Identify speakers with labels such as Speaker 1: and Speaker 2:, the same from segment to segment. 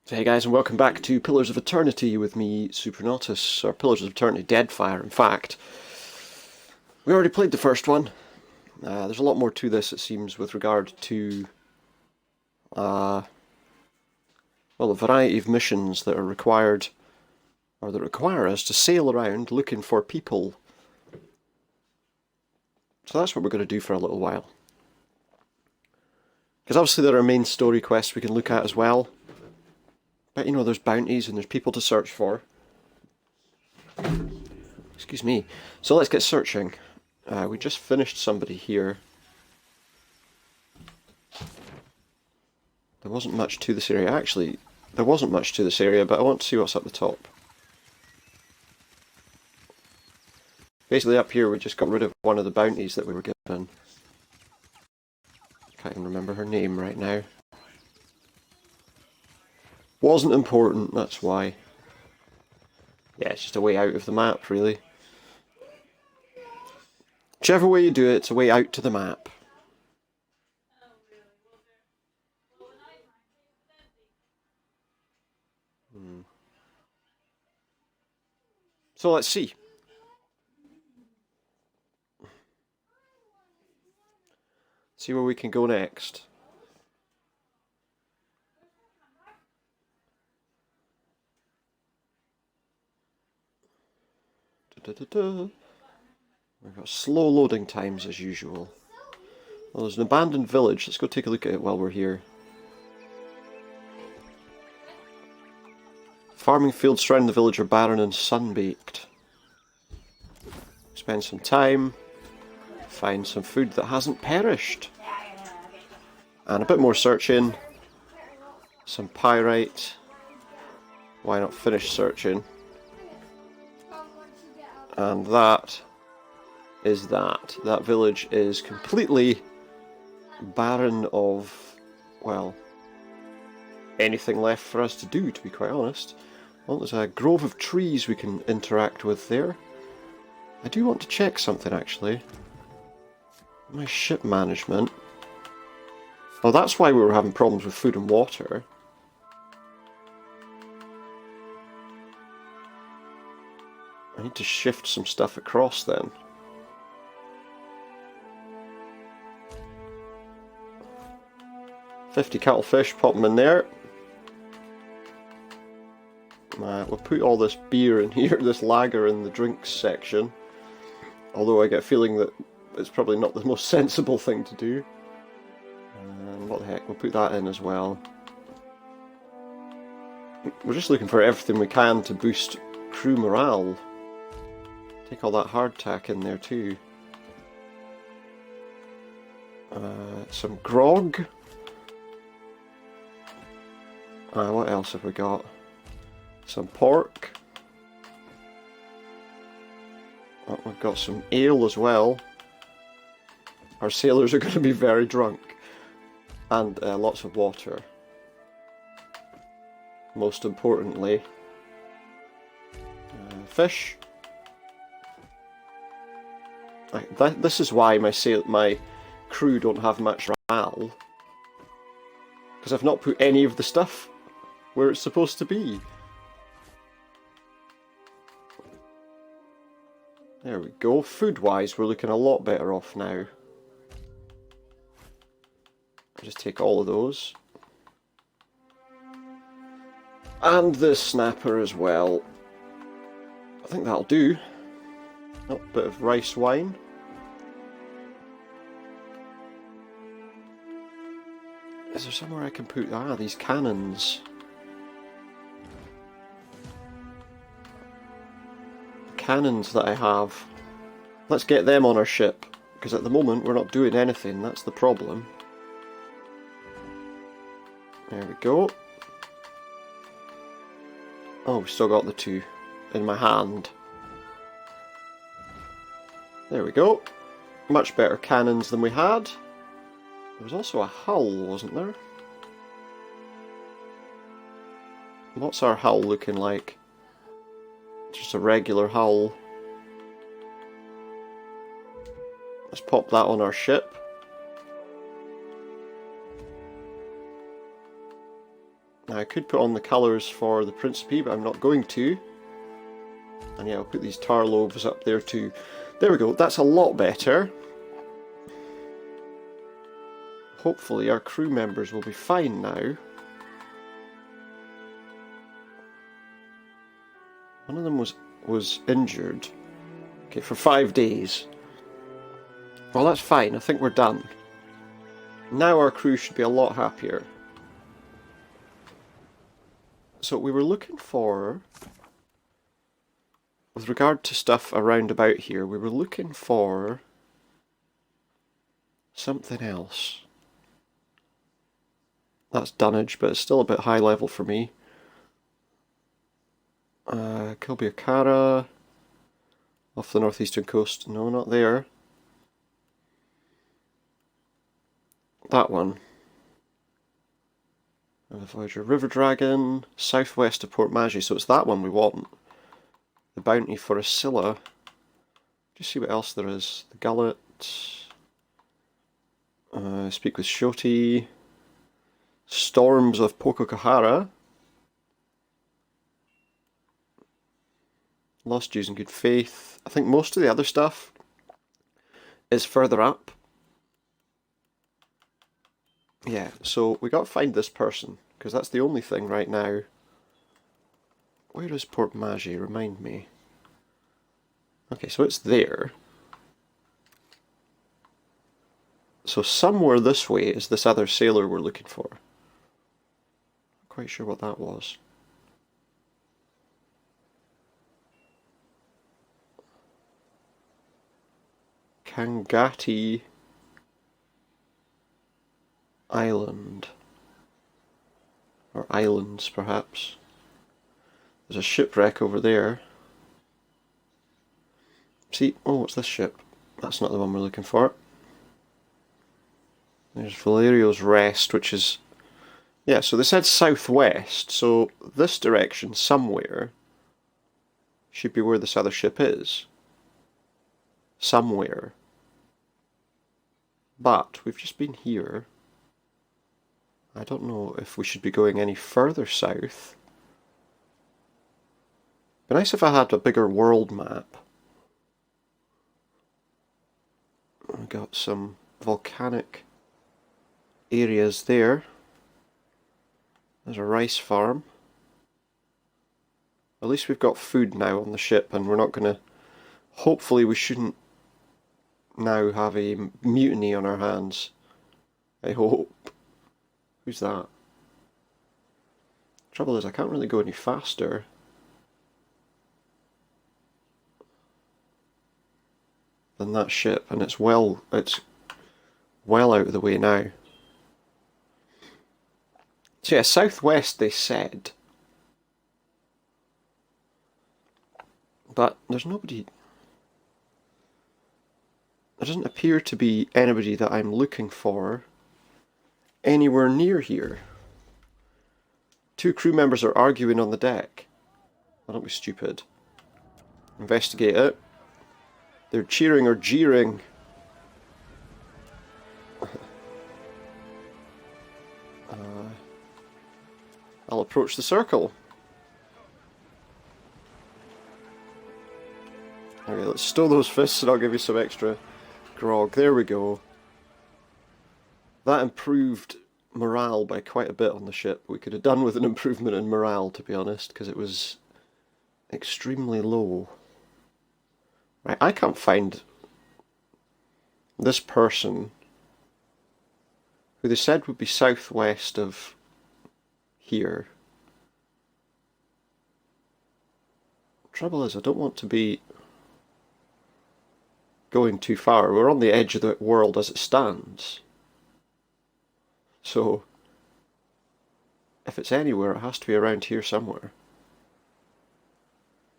Speaker 1: Hey guys, and welcome back to Pillars of Eternity with me, Supernautus, or Pillars of Eternity Deadfire, in fact. We already played the first one. There's a lot more to this, it seems, with regard to, the variety of missions that are required, or that require us to sail around looking for people. So that's what we're going to do for a little while. Because obviously there are main story quests we can look at as well. But you know, there's bounties and there's people to search for. Excuse me. So let's get searching. We just finished somebody here. There wasn't much to this area. Actually, there wasn't much to this area, but I want to see what's up the top. Basically up here we just got rid of one of the bounties that we were given. Can't even remember her name right now. Wasn't important, that's why. Yeah, it's just a way out of the map, really. Whichever way you do it, it's a way out to the map. So let's see. See where we can go next. We've got slow loading times as usual. Well, there's an abandoned village. Let's go take a look at it while we're here. Farming fields surrounding the village are barren and sun-baked. Spend some time, find some food that hasn't perished. And a bit more searching. Some pyrite. Why not finish searching? And that is that. That village is completely barren of, well, anything left for us to do, to be quite honest. Well, there's a grove of trees we can interact with there. I do want to check something, actually. My ship management. Oh, that's why we were having problems with food and water. I need to shift some stuff across then. $50 cuttlefish, pop them in there. We'll put all this beer in here, this lager in the drinks section. Although I get a feeling that it's probably not the most sensible thing to do. And what the heck, we'll put that in as well. We're just looking for everything we can to boost crew morale. Take all that hardtack in there too. Some grog. What else have we got? Some pork. Oh, we've got some ale as well. Our sailors are going to be very drunk. And lots of water. Most importantly. Fish. This is why my crew don't have much morale. Because I've not put any of the stuff where it's supposed to be. There we go. Food-wise, we're looking a lot better off now. I'll just take all of those. And the snapper as well. I think that'll do. Oh, bit of rice wine. Is there somewhere I can put... these cannons. Cannons that I have. Let's get them on our ship, because at the moment we're not doing anything, that's the problem. There we go. Oh, we've still got the two in my hand. There we go. Much better cannons than we had. There was also a hull, wasn't there? What's our hull looking like? Just a regular hull. Let's pop that on our ship. Now I could put on the colours for the Principe, but I'm not going to. And yeah, I'll put these tar loaves up there too. There we go, that's a lot better. Hopefully our crew members will be fine now. One of them was injured. Okay, for 5 days. Well, that's fine, I think we're done. Now our crew should be a lot happier. So we were looking for, with regard to stuff around about here, we were looking for something else. That's dunnage, but it's still a bit high level for me. Kilbiakara, off the northeastern coast. No, not there. That one. The Voyager River Dragon, southwest of Port Maggi, so it's that one we want. The Bounty for Ascilla. Just see what else there is. The Gullet. Speak with Shoti. Storms of Pokokahara. Lost Jews in Good Faith. I think most of the other stuff is further up. Yeah, so we got to find this person, because that's the only thing right now. Where is Port Maggi? Remind me. Okay, so it's there. So somewhere this way is this other sailor we're looking for. Not quite sure what that was. Kangati Island. Or islands, perhaps. There's a shipwreck over there. See, oh, what's this ship? That's not the one we're looking for. There's Valerio's Rest, which is... Yeah, so they said southwest, so this direction somewhere should be where this other ship is. Somewhere. But we've just been here. I don't know if we should be going any further south. It'd be nice if I had a bigger world map. I've got some volcanic areas there. There's a rice farm. At least we've got food now on the ship, and we're not gonna... Hopefully we shouldn't now have a mutiny on our hands. I hope. Who's that? Trouble is, I can't really go any faster. Than that ship, and it's well out of the way now. So yeah, southwest they said. But there's nobody... There doesn't appear to be anybody that I'm looking for anywhere near here. 2 crew members are arguing on the deck. Well, don't be stupid. Investigate it. They're cheering or jeering. I'll approach the circle. Okay, let's stow those fists and I'll give you some extra grog. There we go. That improved morale by quite a bit on the ship. We could have done with an improvement in morale, to be honest, because it was extremely low. Right, I can't find this person who they said would be southwest of here. Trouble is, I don't want to be going too far. We're on the edge of the world as it stands. So, if it's anywhere, it has to be around here somewhere.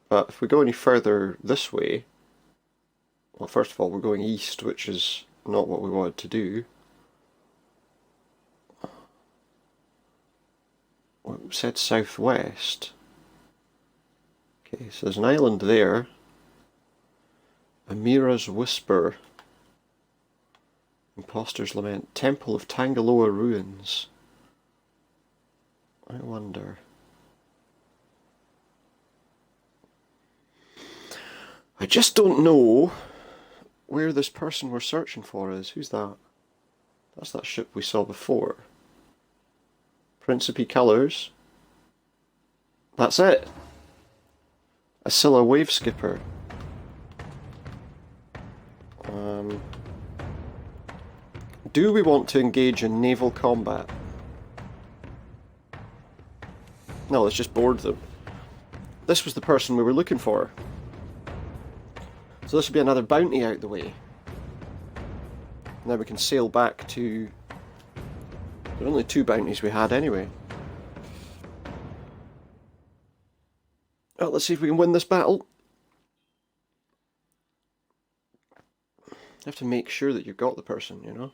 Speaker 1: But if we go any further this way, well, first of all, we're going east, which is not what we wanted to do. Well, it said southwest. Okay, so there's an island there. Amira's Whisper. Imposter's Lament. Temple of Tangaloa Ruins. I wonder. I just don't know where this person we're searching for is. Who's that? That's that ship we saw before. Principe colours. That's it. A Scylla wave skipper. Do we want to engage in naval combat? No, let's just board them. This was the person we were looking for. So this will be another bounty out the way. Now we can sail back to... There are only 2 bounties we had anyway. Oh, let's see if we can win this battle. You have to make sure that you've got the person, you know?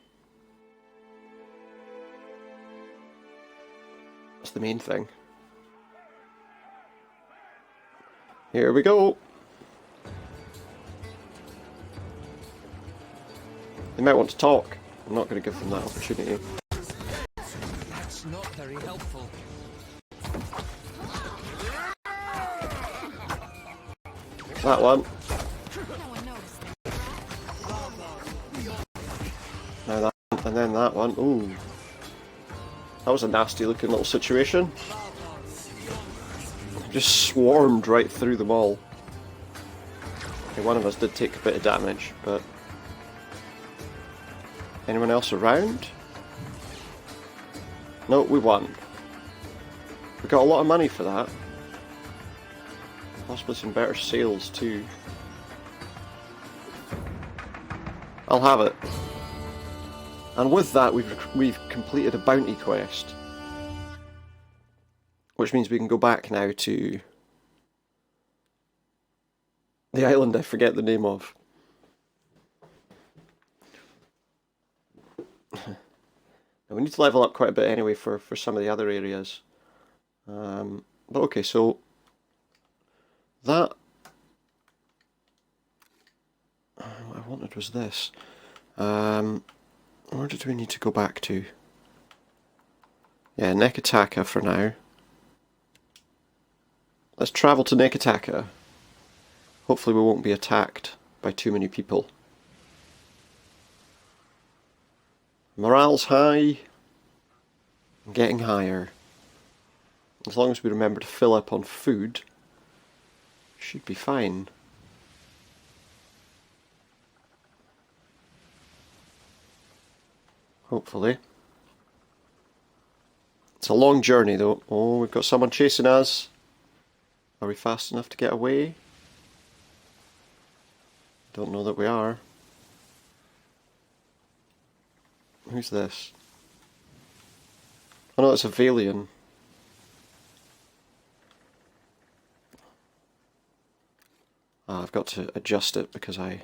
Speaker 1: That's the main thing. Here we go. They might want to talk. I'm not going to give them that opportunity.
Speaker 2: That's not very helpful.
Speaker 1: That one. Now that, and then that one. Ooh. That was a nasty looking little situation. Just swarmed right through them all. Okay, one of us did take a bit of damage, but... Anyone else around? No, we won. We got a lot of money for that. Possibly some better sales too. I'll have it. And with that, we've completed a bounty quest, which means we can go back now to the island I forget the name of. Now we need to level up quite a bit anyway for some of the other areas. But okay, so that what I wanted was this. Where did we need to go back to? Yeah, Nekataka for now. Let's travel to Nekataka. Hopefully we won't be attacked by too many people. Morale's high. Getting higher. As long as we remember to fill up on food, should be fine. Hopefully. It's a long journey though. Oh, we've got someone chasing us. Are we fast enough to get away? Don't know that we are. Who's this? Oh no, it's a Valian. Ah, I've got to adjust it because I...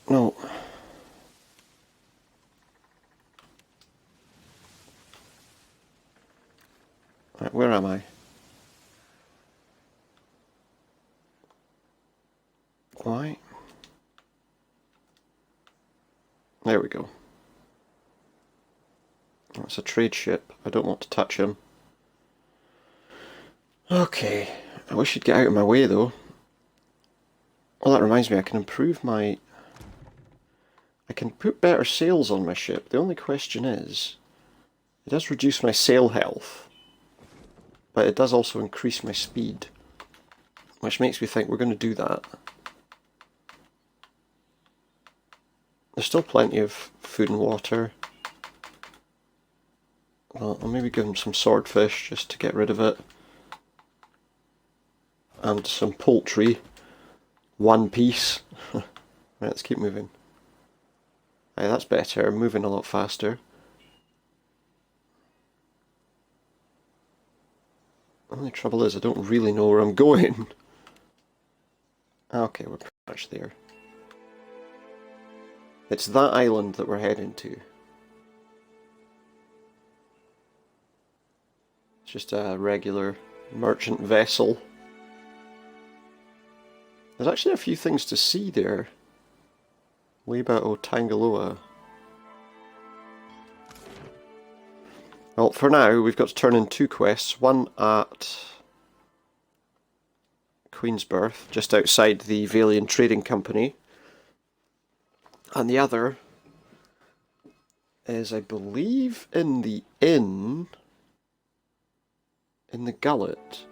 Speaker 1: No. Right, where am I? Why? There we go. That's a trade ship. I don't want to touch him. Okay. I wish he'd get out of my way though. Well, that reminds me, I can improve my... I can put better sails on my ship. The only question is, it does reduce my sail health, but it does also increase my speed, which makes me think we're going to do that. There's still plenty of food and water. Well, I'll maybe give him some swordfish just to get rid of it. And some poultry. 1 piece. Right, let's keep moving. Aye, that's better. I'm moving a lot faster. Only trouble is I don't really know where I'm going. Okay, we're pretty much there. It's that island that we're heading to. It's just a regular merchant vessel. There's actually a few things to see there. Way about Tangaloa. Well, for now, we've got to turn in 2 quests. One at Queensbirth, just outside the Valian Trading Company. And the other is, I believe, in the inn in the Gullet.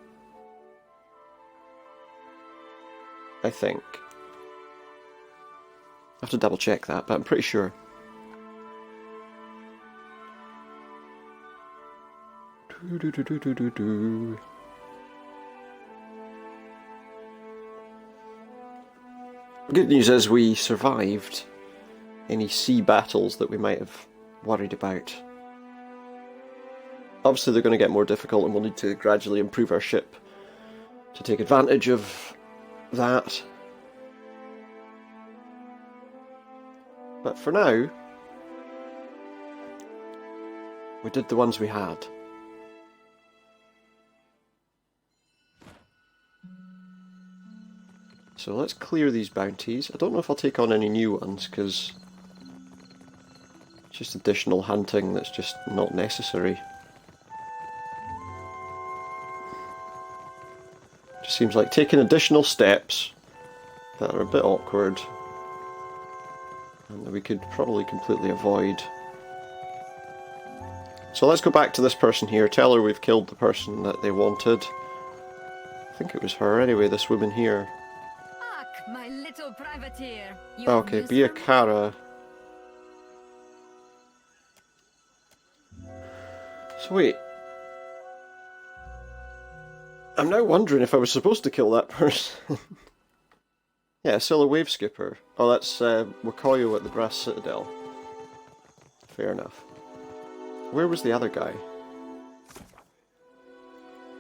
Speaker 1: I think. I have to double check that, but I'm pretty sure. Good news is we survived any sea battles that we might have worried about. Obviously they're going to get more difficult and we'll need to gradually improve our ship to take advantage of that. But for now, we did the ones we had. So let's clear these bounties. I don't know if I'll take on any new ones, because it's just additional hunting that's just not necessary. Just seems like taking additional steps that are a bit awkward and that we could probably completely avoid. So let's go back to this person here, tell her we've killed the person that they wanted. I think it was her anyway, this woman here.
Speaker 3: My little privateer.
Speaker 1: Okay, be a Kara. So wait. I'm now wondering if I was supposed to kill that person. Yeah, still a wave skipper. Oh, that's Wakoyo at the Brass Citadel. Fair enough. Where was the other guy?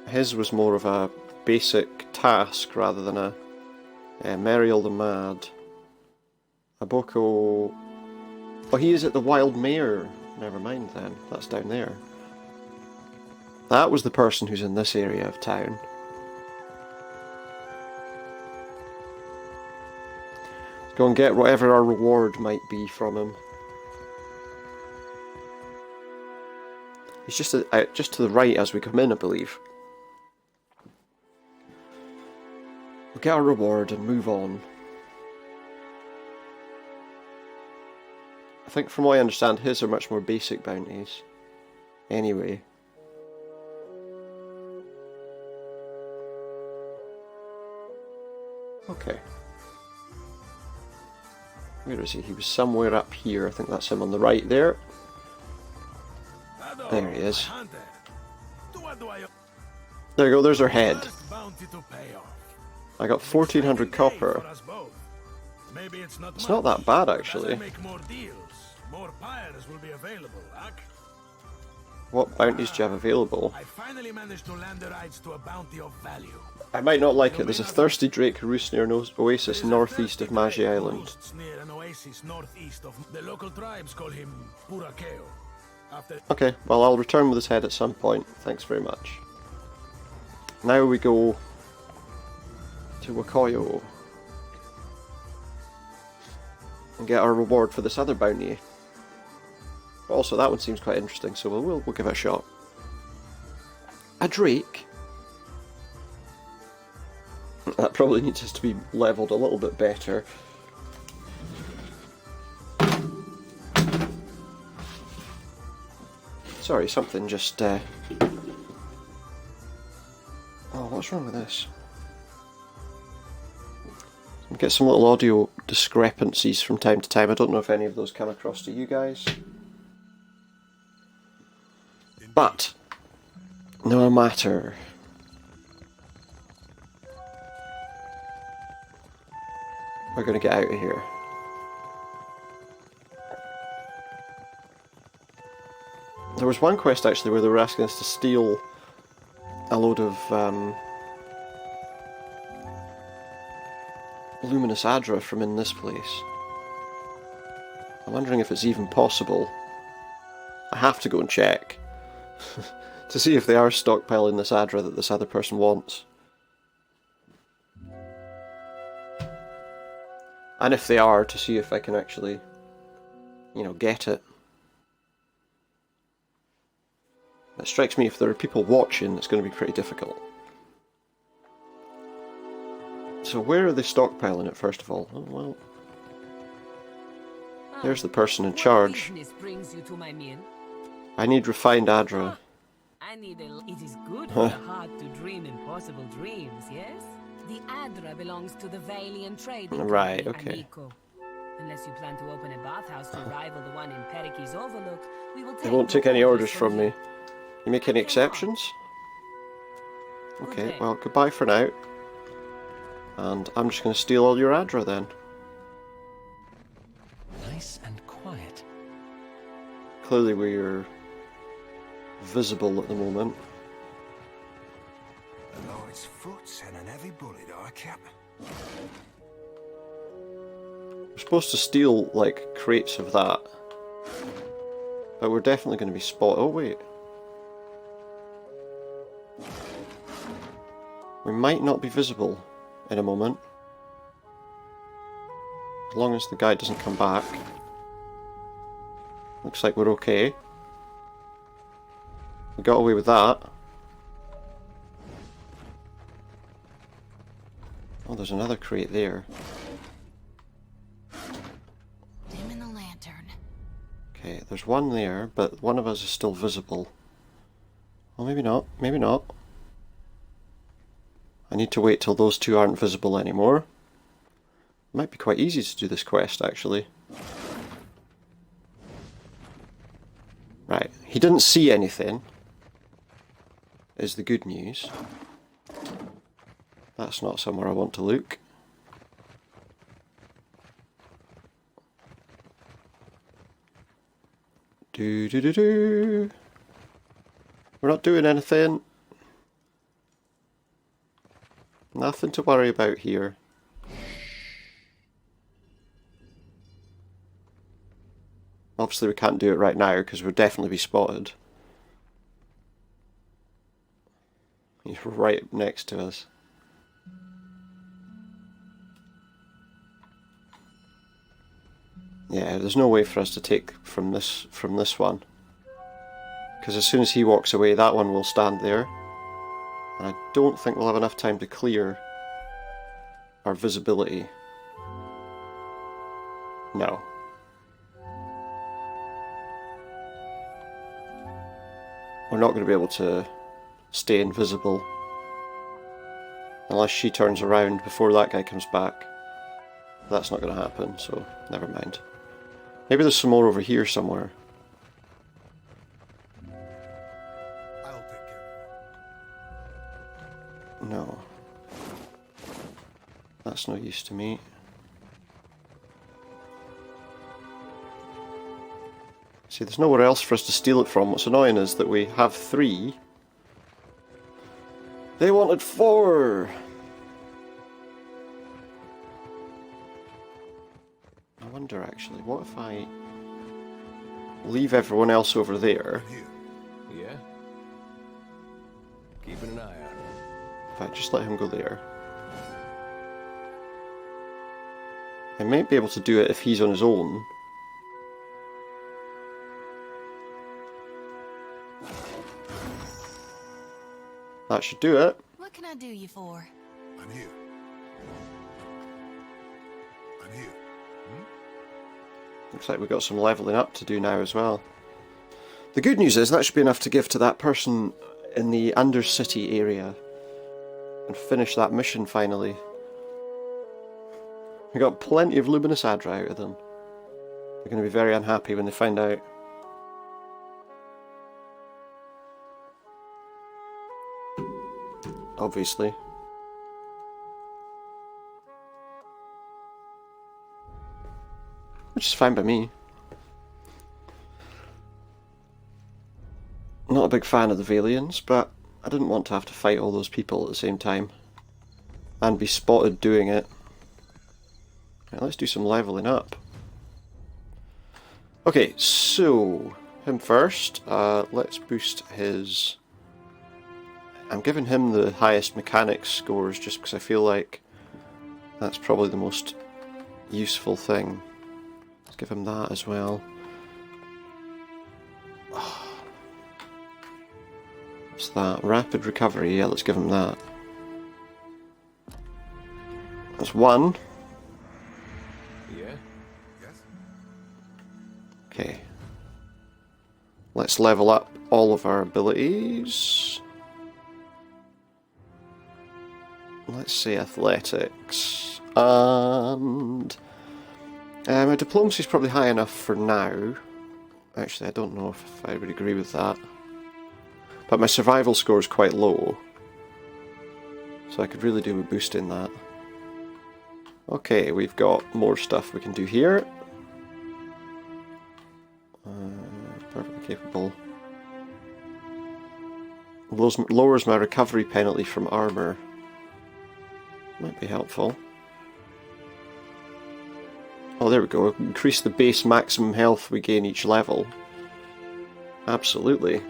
Speaker 1: His was more of a basic task rather than a Meriel the Mad. Aboko... Oh, he is at the Wild Mare. Never mind then, that's down there. That was the person who's in this area of town. Let's go and get whatever our reward might be from him. He's just to the right as we come in, I believe. We'll get our reward and move on. I think from what I understand, his are much more basic bounties. Anyway. Okay. Where is he? He was somewhere up here. I think that's him on the right there. There he is. There you go, there's our head. I got 1400 copper. It's not that bad actually. What bounties do you have available? I might not like it. There's a thirsty drake who roosts near an oasis northeast of Magi Island. Okay, well I'll return with his head at some point. Thanks very much. Now we go to Wakoyo and get our reward for this other bounty. Also, that one seems quite interesting, so we'll give it a shot. A drake? That probably needs us to be levelled a little bit better. Sorry, something just... Oh, what's wrong with this? I get some little audio discrepancies from time to time. I don't know if any of those come across to you guys. But, no matter. We're going to get out of here. There was one quest actually where they were asking us to steal a load of luminous Adra from in this place. I'm wondering if it's even possible. I have to go and check to see if they are stockpiling this Adra that this other person wants. And if they are, to see if I can actually, you know, get it. It strikes me if there are people watching, it's going to be pretty difficult. So where are they stockpiling it, first of all? Oh, well, there's the person in charge.
Speaker 4: What business brings you to my men?
Speaker 1: I need refined Adra.
Speaker 4: It is good for the heart to dream impossible dreams, yes? The Adra belongs to the Valian Trading
Speaker 1: Right,
Speaker 4: Company,
Speaker 1: okay.
Speaker 4: Amico. Unless you plan to open a bathhouse to rival the one in Periki's Overlook, we will take
Speaker 1: They won't
Speaker 4: no
Speaker 1: take any orders
Speaker 4: from
Speaker 1: from me. You make any exceptions? Okay, well, goodbye for now. And I'm just going to steal all your Adra then.
Speaker 2: Nice and quiet.
Speaker 1: Clearly we're visible at the moment.
Speaker 5: A Lord's foot and an heavy bullet, I cap.
Speaker 1: We're supposed to steal, like, crates of that. But we're definitely going to be spotted. Oh, wait. We might not be visible in a moment. As long as the guy doesn't come back. Looks like we're okay. We got away with that. Oh, there's another crate there.
Speaker 3: Dim in the lantern.
Speaker 1: Okay, there's one there, but one of us is still visible. Well, maybe not. Maybe not. I need to wait till those two aren't visible anymore. Might be quite easy to do this quest, actually. Right, he didn't see anything, is the good news. That's not somewhere I want to look. Do. We're not doing anything. Nothing to worry about here. Obviously we can't do it right now because we'll definitely be spotted. He's right next to us. Yeah, there's no way for us to take from this one. Because as soon as he walks away, that one will stand there. And I don't think we'll have enough time to clear our visibility. No. We're not going to be able to stay invisible. Unless she turns around before that guy comes back. That's not going to happen, so never mind. Maybe there's some more over here somewhere.
Speaker 5: I'll take care of it.
Speaker 1: No. That's no use to me. See, there's nowhere else for us to steal it from. What's annoying is that we have 3. They wanted 4! I wonder actually, what if I leave everyone else over there?
Speaker 5: Here.
Speaker 2: Yeah? Keeping an eye on him.
Speaker 1: If I just let him go there. I might be able to do it if he's on his own. That should do it.
Speaker 3: What can I do you for?
Speaker 5: I'm here. I'm here.
Speaker 1: Looks like we've got some levelling up to do now as well. The good news is that should be enough to give to that person in the Undercity area and finish that mission finally. We got plenty of luminous Adra out of them. They're going to be very unhappy when they find out. Obviously. Which is fine by me. Not a big fan of the Valians, but I didn't want to have to fight all those people at the same time. And be spotted doing it. Right, let's do some leveling up. Okay, so him first. Let's boost his... I'm giving him the highest mechanics scores just because I feel like that's probably the most useful thing. Let's give him that as well. What's that? Rapid recovery. Yeah, let's give him that. That's one.
Speaker 2: Yeah?
Speaker 5: Yes?
Speaker 1: Okay. Let's level up all of our abilities. Let's say athletics. And my diplomacy is probably high enough for now. Actually, I don't know if I would agree with that. But my survival score is quite low. So I could really do with boosting that. Okay, we've got more stuff we can do here. Perfectly capable. Lowers my recovery penalty from armor. Might be helpful. Oh, there we go. Increase the base maximum health we gain each level. Absolutely.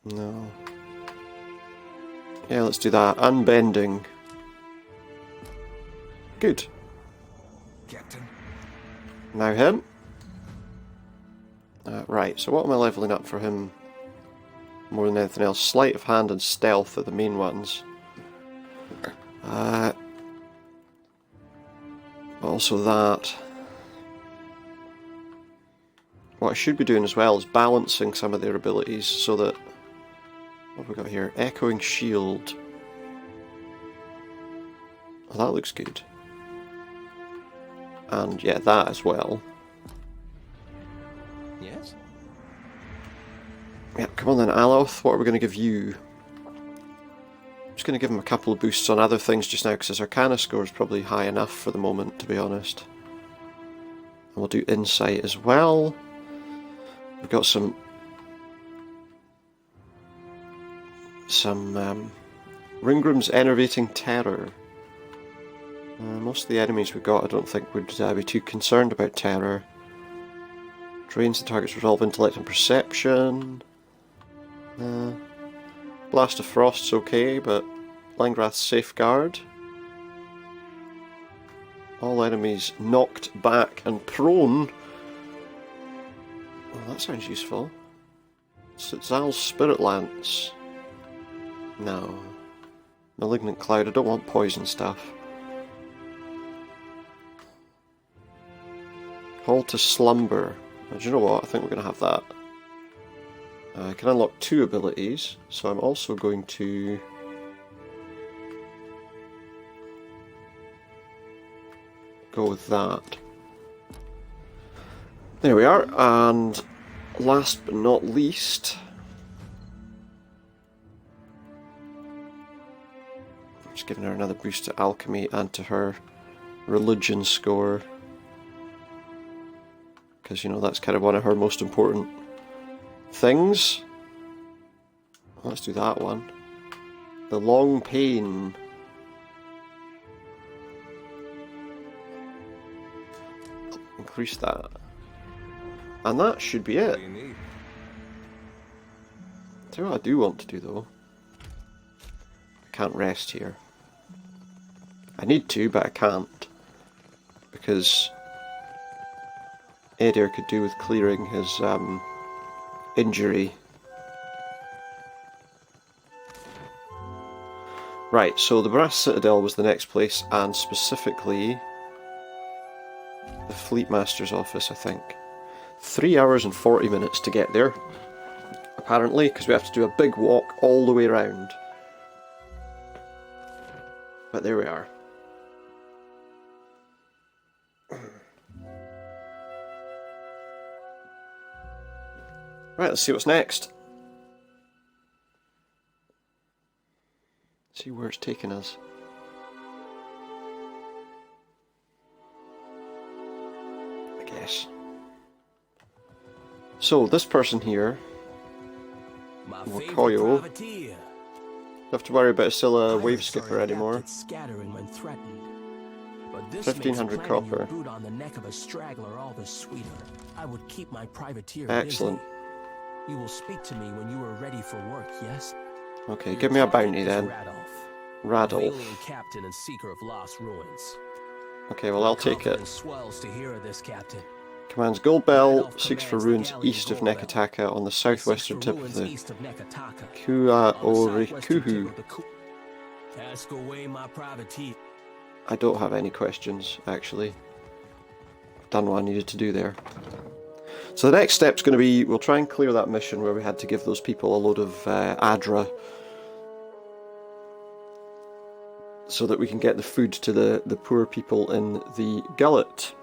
Speaker 1: No. Yeah, let's do that. Unbending. Good.
Speaker 5: Captain.
Speaker 1: Now him. Right, so what am I leveling up for him more than anything else? Sleight of hand and stealth are the main ones. Also that. What I should be doing as well is balancing some of their abilities so that... What have we got here? Echoing Shield. Oh, that looks good. And yeah, that as well.
Speaker 2: Yes?
Speaker 1: Yeah, come on then, Aloth. What are we going to give you? I'm just going to give him a couple of boosts on other things just now because his Arcana score is probably high enough for the moment, to be honest. And we'll do Insight as well. We've got some Ringram's Enervating Terror. Most of the enemies we got I don't think would be too concerned about terror. Drains the target's resolve, intellect and perception. Blast of Frost's okay, but Langrath's Safeguard. All enemies knocked back and prone. Well, that sounds useful. Zal's Spirit Lance. No. Malignant Cloud, I don't want poison stuff. Call to Slumber. Do you know what? I think we're going to have that. I can unlock 2 abilities, so I'm also going to... go with that. There we are, and last but not least... I'm just giving her another boost to Alchemy and to her Religion score. Because, you know, that's kind of one of her most important things. Let's do that one. The Long Pain. Increase that. And that should be it.
Speaker 2: What do you need?
Speaker 1: Tell you what I do want to do though. I can't rest here. I need to, but I can't. Because Adair could do with clearing his injury. Right, so the Brass Citadel was the next place, and specifically the Fleet Master's office, I think. 3 hours and 40 minutes to get there, apparently, because we have to do a big walk all the way around. But there we are. Right, let's see what's next. See where it's taking us. I guess. So, this person here, Wakoyo, don't have to worry about Scylla Wave Skipper anymore. 1500 copper.
Speaker 6: On the neck of a straggler, all the sweeter. I would keep my privateer
Speaker 1: Excellent.
Speaker 6: busy. You will speak to me when you are ready for work, yes?
Speaker 1: Okay, give me a bounty then. Radolf.
Speaker 6: Alien captain and seeker of lost ruins.
Speaker 1: Okay, well I'll take it.
Speaker 6: Confidence swells to hear of this, Captain.
Speaker 1: Commands Gold Bell, seeks for ruins east of Nekataka on the southwestern tip of the Kuaorikuhu.
Speaker 6: Ask away, my privateer.
Speaker 1: I don't have any questions, actually. I've done what I needed to do there. So the next step's going to be, we'll try and clear that mission where we had to give those people a load of Adra, so that we can get the food to the poor people in the gullet.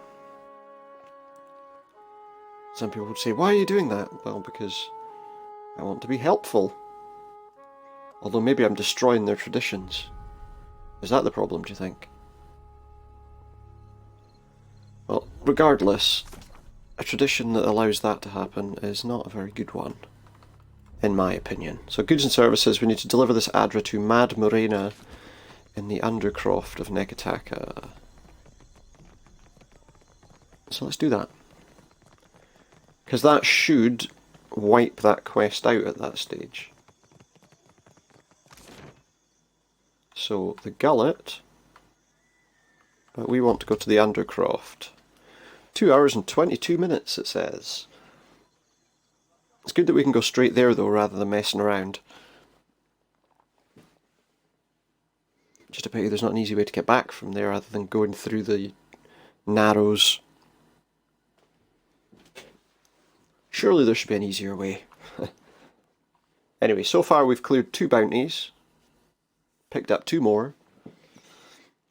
Speaker 1: Some people would say, why are you doing that? Well, because I want to be helpful. Although maybe I'm destroying their traditions. Is that the problem, do you think? Well, regardless, a tradition that allows that to happen is not a very good one, in my opinion. So goods and services, we need to deliver this Adra to Mad Morena in the Undercroft of Nekataka. So let's do that. Because that should wipe that quest out at that stage. So the gullet, but we want to go to the Undercroft. 2 hours and 22 minutes it says. It's good that we can go straight there though rather than messing around. Just about there's not an easy way to get back from there other than going through the Narrows. Surely there should be an easier way. Anyway, so far we've cleared 2 bounties, picked up 2 more,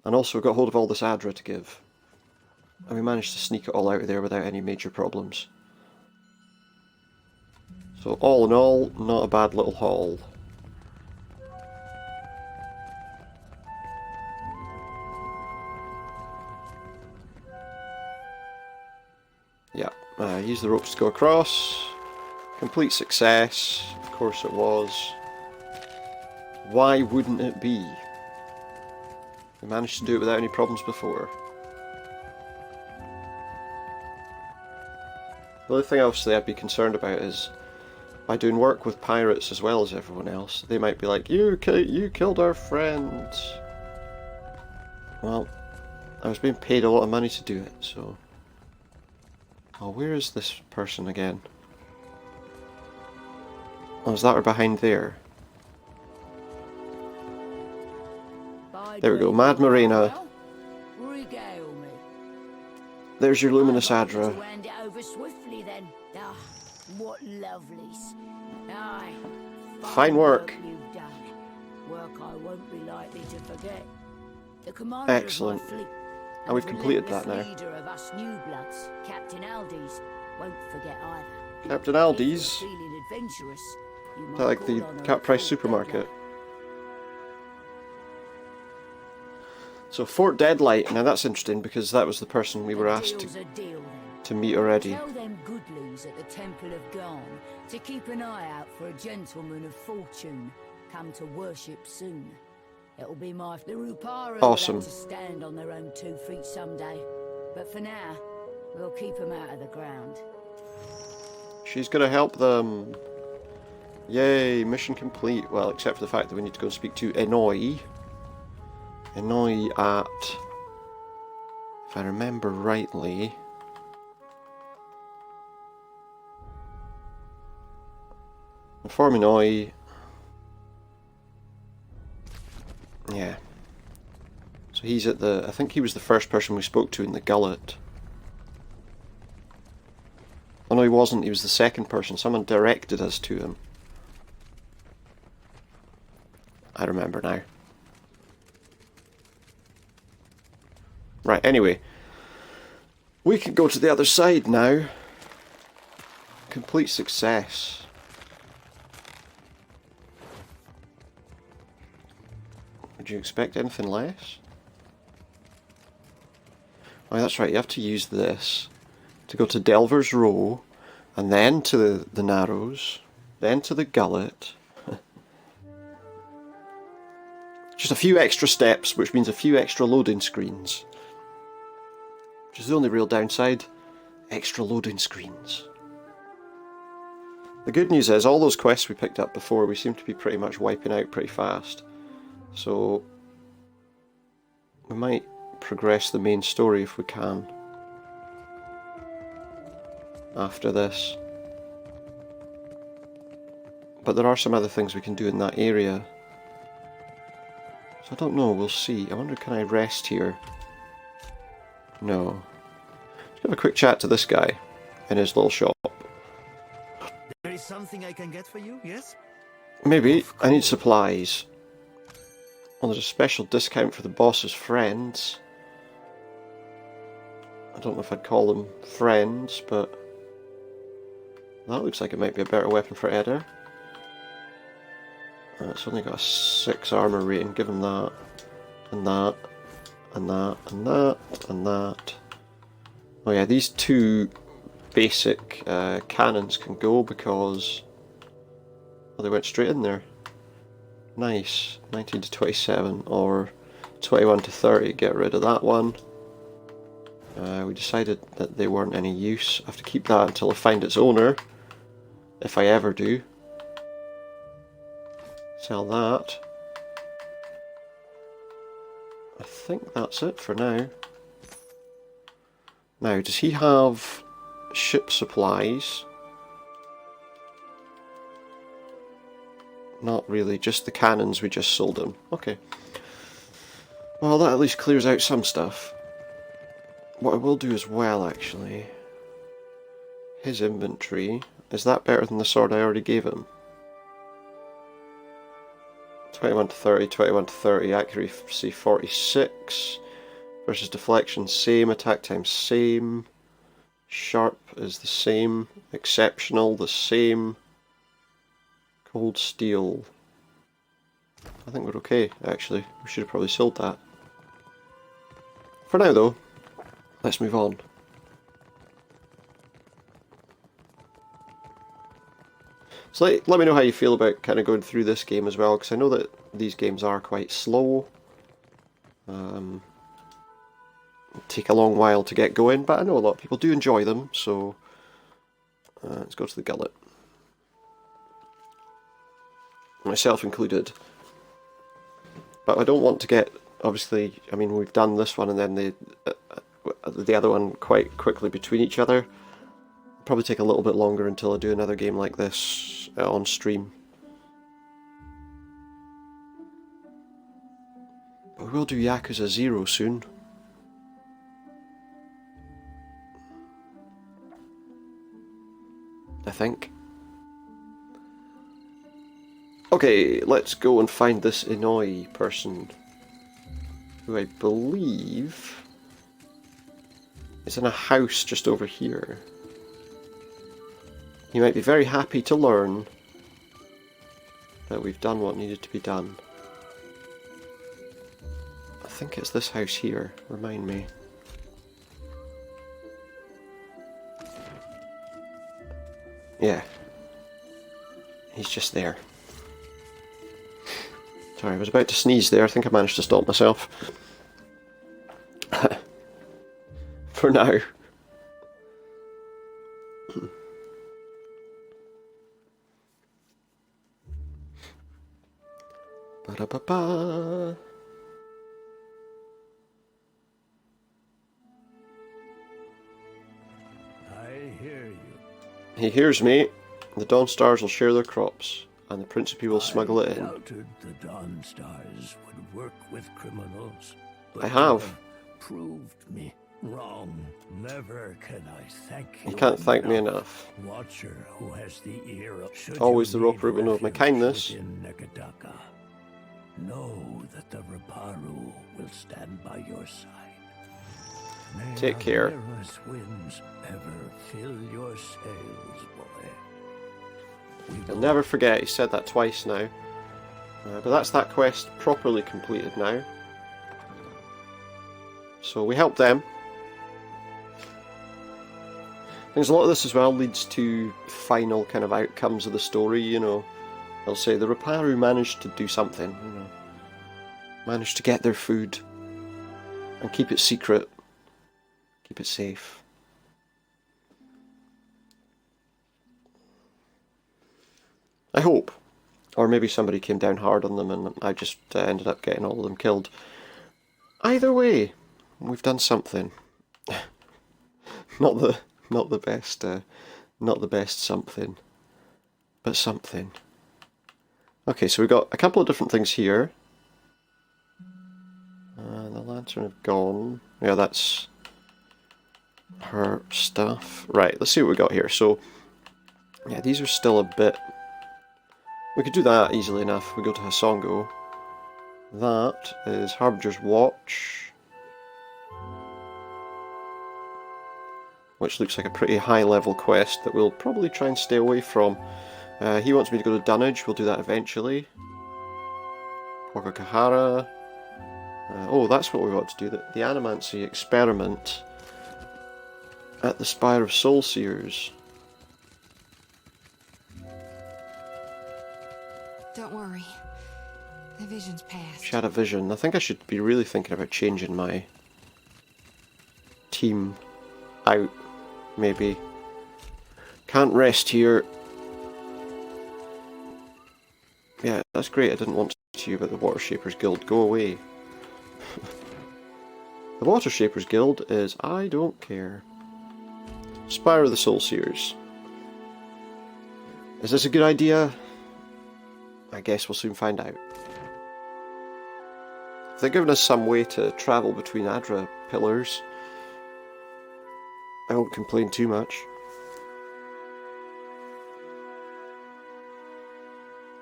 Speaker 1: and also got hold of all this Adra to give. And we managed to sneak it all out of there without any major problems. So all in all, not a bad little haul. Yeah, use the ropes to go across. Complete success. Of course it was. Why wouldn't it be? We managed to do it without any problems before. The only thing obviously I'd be concerned about is by doing work with pirates as well as everyone else, they might be like, you killed our friends. Well, I was being paid a lot of money to do it, so... Oh, where is this person again? Oh, is that her behind there? There we go, Mad Morena. There's your luminous Adra. Fine work. Excellent. And we've completed that now. Captain Aldi's? Is that like the Cap Price supermarket? So Fort Deadlight, now that's interesting because that was the person we were asked to meet already.
Speaker 4: Tell them goodlies at the Temple of Garn to keep an eye out for a gentleman of fortune come to worship soon. It'll be the Rupara
Speaker 1: awesome.
Speaker 4: will have to stand on their own 2 feet someday, but for now, we'll keep them out of the ground.
Speaker 1: She's gonna help them. Yay, mission complete. Well, except for the fact that we need to go and speak to Enoi. Enoi at, if I remember rightly, inform Enoi. Yeah. So he's at the, I think he was the first person we spoke to in the gullet. Oh no, he wasn't, he was the second person. Someone directed us to him. I remember now. Right, anyway. We can go to the other side now. Complete success. Would you expect anything less? Oh, that's right, you have to use this to go to Delver's Row, and then to the Narrows, then to the Gullet. Just a few extra steps, which means a few extra loading screens. Which is the only real downside. Extra loading screens. The good news is, all those quests we picked up before, we seem to be pretty much wiping out pretty fast. So we might progress the main story if we can. after this. But there are some other things we can do in that area. So I don't know, we'll see. I wonder, can I rest here? No. Let's have a quick chat to this guy in his little shop.
Speaker 7: There is something I can get for you, yes?
Speaker 1: Maybe. I need supplies. Well, there's a special discount for the boss's friends. I don't know if I'd call them friends, but that looks like it might be a better weapon for Eder. It's only got a 6 armor rating. Give him that, and that, and that, and that, and that. Oh yeah, these two basic cannons can go because they went straight in there. Nice. 19 to 27 or 21 to 30. Get rid of that one. We decided that they weren't any use. I have to keep that until I find its owner, if I ever do. Sell that. I think that's it for now. Now, does he have ship supplies? Not really, just the cannons we just sold him. Okay. Well, that at least clears out some stuff. What I will do as well, actually, his inventory, is that better than the sword I already gave him? 21 to 30, 21 to 30, accuracy 46, versus deflection same, attack time same, sharp is the same, exceptional the same, cold steel. I think we're okay, actually. We should have probably sold that. For now though, let's move on. So let me know how you feel about kind of going through this game as well, because I know that these games are quite slow. Take a long while to get going, but I know a lot of people do enjoy them, so let's go to the gullet. Myself included. But I don't want to get, obviously, I mean, we've done this one and then the other one quite quickly between each other. Probably take a little bit longer until I do another game like this on stream. But we will do Yakuza 0 soon. I think. Okay, let's go and find this Inoi person, who I believe is in a house just over here. You might be very happy to learn that we've done what needed to be done. I think it's this house here, remind me. Yeah. He's just there. Sorry, I was about to sneeze there. I think I managed to stop myself. For now. Ba-da-ba-ba.
Speaker 7: I hear you.
Speaker 1: He hears me. The Dawn Stars will share their crops, and the Principe will smuggle it in.
Speaker 7: I doubted the Dawn Stars would work with criminals. But
Speaker 1: I have.
Speaker 7: you proved me wrong. Never can I thank you.
Speaker 1: You can't thank me enough.
Speaker 7: Watcher who has the ear of. Should
Speaker 1: Always
Speaker 7: you
Speaker 1: the rope
Speaker 7: need
Speaker 1: route will know of my
Speaker 7: refuge
Speaker 1: kindness.
Speaker 7: within Negadaka, know that the Raparu will stand by your side. May
Speaker 1: Take care.
Speaker 7: the Mira's winds ever fill your sails, boy.
Speaker 1: You'll never forget, he said that twice now. But that's that quest properly completed now. So we helped them. There's a lot of this as well leads to final kind of outcomes of the story, you know. They'll say the Raparu managed to do something, you know. Managed to get their food. And keep it secret. Keep it safe. I hope. Or maybe somebody came down hard on them and I just ended up getting all of them killed. Either way, we've done something. Not not the best, not the best something, but something. Okay, so we've got a couple of different things here. The lantern have gone. Yeah, that's her stuff. Right, let's see what we got here. So, yeah, these are still a bit... We could do that easily enough. We go to Hasongo. That is Harbinger's Watch, which looks like a pretty high level quest that we'll probably try and stay away from. He wants me to go to Dunnage, we'll do that eventually. Wakakahara. Oh, that's what we want to do, the Animancy experiment at the Spire of Soulseers.
Speaker 3: Don't worry. The vision's past.
Speaker 1: She had a vision. I think I should be really thinking about changing my team out, maybe. Can't rest here. Yeah, that's great. I didn't want to talk to you about the Water Shapers Guild. Go away. The Water Shapers Guild is I don't care. Spire of the Soulseers. Is this a good idea? I guess we'll soon find out. If they're giving us some way to travel between Adra pillars, I won't complain too much.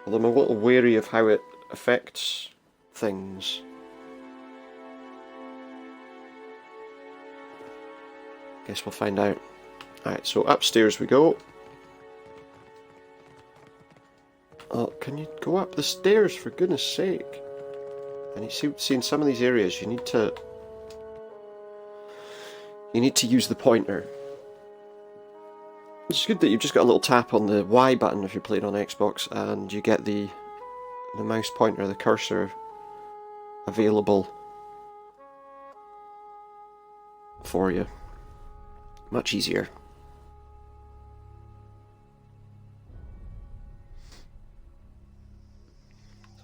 Speaker 1: Although I'm a little wary of how it affects things. Guess we'll find out. Alright, so upstairs we go. Oh, can you go up the stairs, for goodness sake? And you see in some of these areas you need to use the pointer. It's good that you've just got a little tap on the Y button if you're playing on Xbox, and you get the mouse pointer, the cursor, available for you. Much easier.